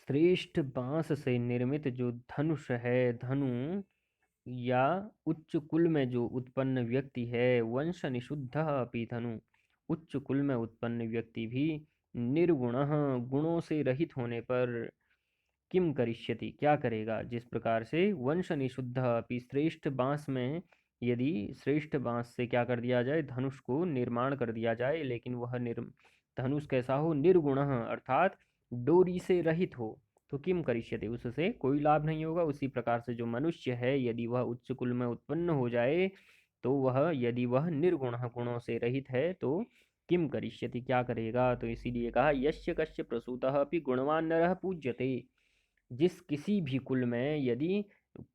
श्रेष्ठ बांस से निर्मित जो धनुष है धनु या उच्च कुल में जो उत्पन्न व्यक्ति है वंश निशुद्धः अपि धनु उच्च कुल में उत्पन्न व्यक्ति भी निर्गुणः गुणों से रहित होने पर किम करिष्यति क्या करेगा। जिस प्रकार से वंश निशुद्ध अपि श्रेष्ठ बांस में यदि श्रेष्ठ बांस से क्या कर दिया जाए धनुष को निर्माण कर दिया जाए लेकिन वह धनुष कैसा हो निर्गुण अर्थात डोरी से रहित हो तो किम करिष्यति उससे कोई लाभ नहीं होगा। उसी प्रकार से जो मनुष्य है यदि वह उच्च कुल में उत्पन्न हो जाए तो वह यदि वह निर्गुण गुणों से रहित है तो किम करिष्यति क्या करेगा। तो इसीलिए कहा यस्य कस्य प्रसूतः अपि गुणवान नरः पूज्यते जिस किसी भी कुल में यदि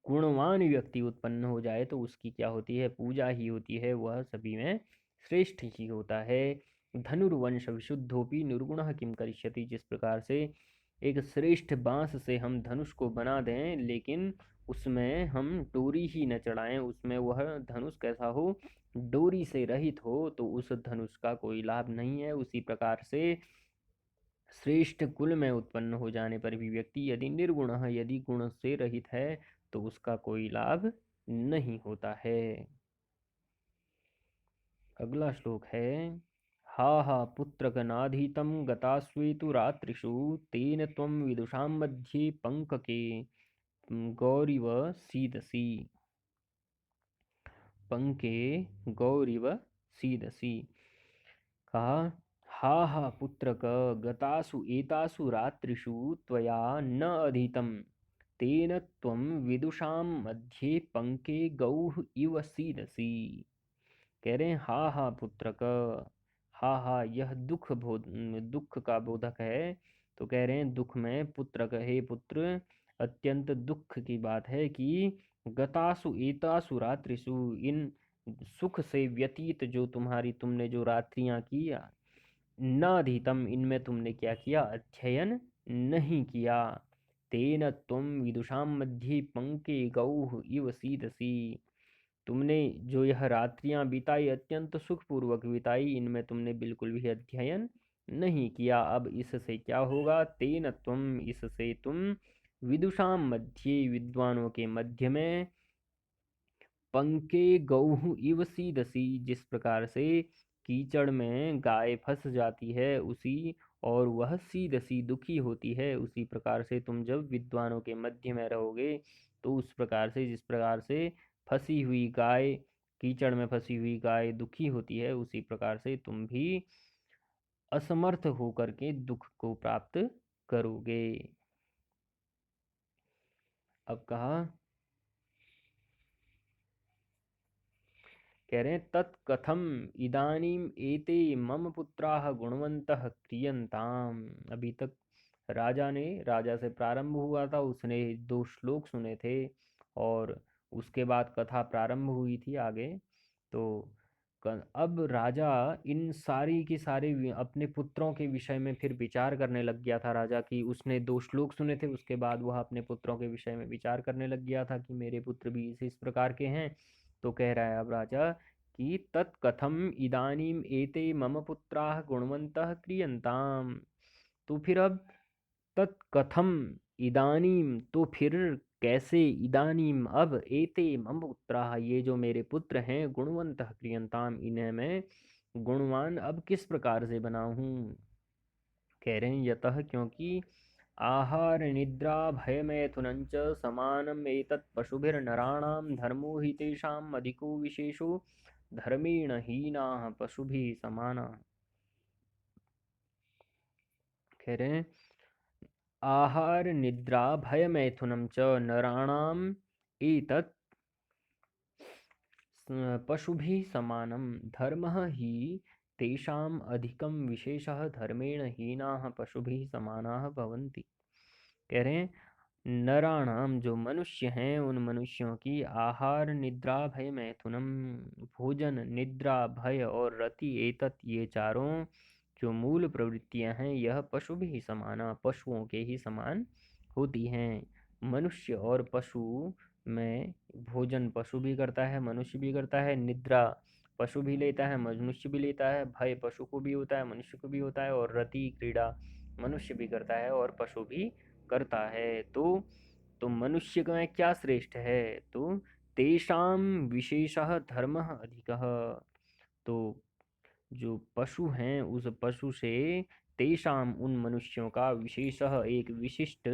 गुणवान व्यक्ति उत्पन्न हो जाए तो उसकी क्या होती है पूजा ही होती है वह सभी में श्रेष्ठ ही होता है। धनुर्वंश विशुद्धोपि निर्गुणः किम करिष्यति जिस प्रकार से एक श्रेष्ठ बांस से हम धनुष को बना दें लेकिन उसमें हम डोरी ही न चढ़ाएं उसमें वह धनुष कैसा हो डोरी से रहित हो तो उस धनुष का कोई लाभ नहीं है। उसी प्रकार से श्रेष्ठ कुल में उत्पन्न हो जाने पर भी व्यक्ति यदि निर्गुण है यदि गुण से रहित है तो उसका कोई लाभ नहीं होता है। अगला श्लोक है हा हा पुत्रगनाधीतं गतास्वेतु रात्रिषु तेन त्वं विदुषां मध्ये पंकके गौरिव सीदसी पंके गौरिव सीदसी। कहा हा हा पुत्रक गतासु एतासु रात्रिषु त्वया न अधीतं तेन त्वं विदुषां मध्ये पंके गौः इव सीदसी। कह रहे हैं हा हा पुत्रक हा हा यह दुख का बोधक है। तो कह रहे हैं दुख में पुत्रक हे पुत्र अत्यंत दुख की बात है कि गतासु एतासु रात्रिषु इन सुख से व्यतीत जो तुमने जो रात्रियां की नाधीतम इनमें तुमने क्या किया अध्ययन नहीं किया। तेन त्वं विदुषां मध्ये पंके गौः इव सीदसी तुमने जो यह रात्रियां बिताई अत्यंत सुखपूर्वक बिताई इनमें तुमने बिल्कुल भी अध्ययन नहीं किया। अब इससे क्या होगा तेन त्वं इससे तुम विदुषां मध्ये विद्वानों के मध्य में पंके गौः इव सीदसी जिस प्रकार से कीचड़ में गाय फंस जाती है उसी और वह सीदसी दुखी होती है उसी प्रकार से तुम जब विद्वानों के मध्य में रहोगे तो उस प्रकार से जिस प्रकार से फंसी हुई गाय कीचड़ में फंसी हुई गाय दुखी होती है उसी प्रकार से तुम भी असमर्थ होकर के दुख को प्राप्त करोगे। अब कहा कह रहे हैं तत्कथम इदानीम एते मम पुत्राः गुणवन्तः क्रियन्ताम। अभी तक राजा से प्रारंभ हुआ था उसने 2 श्लोक सुने थे और उसके बाद कथा प्रारंभ हुई थी आगे। तो अब राजा इन सारी की सारी अपने पुत्रों के विषय में फिर विचार करने लग गया था। राजा की उसने 2 श्लोक सुने थे उसके बाद वह अपने पुत्रों के विषय में विचार करने लग गया था कि मेरे पुत्र भी इस प्रकार के हैं। तो कह रहा है अब राजा कि तत्कथम इदानीम एते मम पुत्राः गुणवन्तः क्रियन्ताम। तो फिर अब तत्कथम इदानीम तो फिर कैसे इदानीम अब एते मम पुत्राः ये जो मेरे पुत्र हैं गुणवन्तः क्रियन्ताम इन्हें मैं गुणवान अब किस प्रकार से बनाऊं। कह रहे हैं यतः क्योंकि आहार निद्रा भयमैथुनं च समानम् एतत् पशुभिर्नराणां धर्मो हि तेषाम् अधिको विशेषो धर्मेण हीनाः पशुभिः समानाः। कह रहे हैं आहार निद्रा भय मैथुनम च नराणाम एतत् पशुभिः समानम धर्मः हि तेषाम् अधिकम विशेषः धर्मेण हीनाः पशुभिः समानाः भवन्ति। कह रहे हैं नराणाम जो मनुष्य हैं उन मनुष्यों की आहार निद्रा भय मैथुनम भोजन निद्रा भय और रति एतत् ये चारों जो मूल प्रवृत्तियां हैं यह पशु भी समाना पशुओं के ही समान होती हैं। मनुष्य और पशु में भोजन पशु भी करता है मनुष्य भी करता है, निद्रा पशु भी लेता है मनुष्य भी लेता है, भय पशु को भी होता है मनुष्य को भी होता है, और रति क्रीड़ा मनुष्य भी करता है और पशु भी करता है। तो मनुष्य में क्या श्रेष्ठ है? तो तेषाम विशेषः धर्मः अधिकः। तो जो पशु हैं उस पशु से तेषाम उन मनुष्यों का विशेषः एक विशिष्ट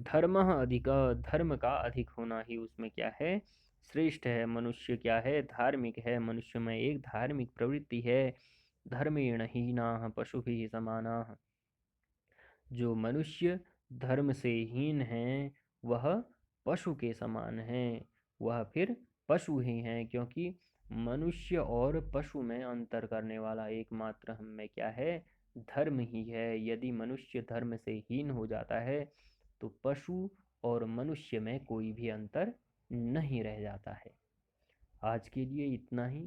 धर्मः अधिक धर्म का अधिक होना ही उसमें क्या है? श्रेष्ठ है। मनुष्य क्या है? धार्मिक है। मनुष्य में एक धार्मिक प्रवृत्ति है। धर्मेण हीनाः पशुभिः समानाः। जो मनुष्य धर्म से हीन है वह पशु के समान है। वह फिर पशु ही है, क्योंकि मनुष्य और पशु में अंतर करने वाला एकमात्र हम में क्या है? धर्म ही है। यदि मनुष्य धर्म से हीन हो जाता है तो पशु और मनुष्य में कोई भी अंतर नहीं रह जाता है। आज के लिए इतना ही।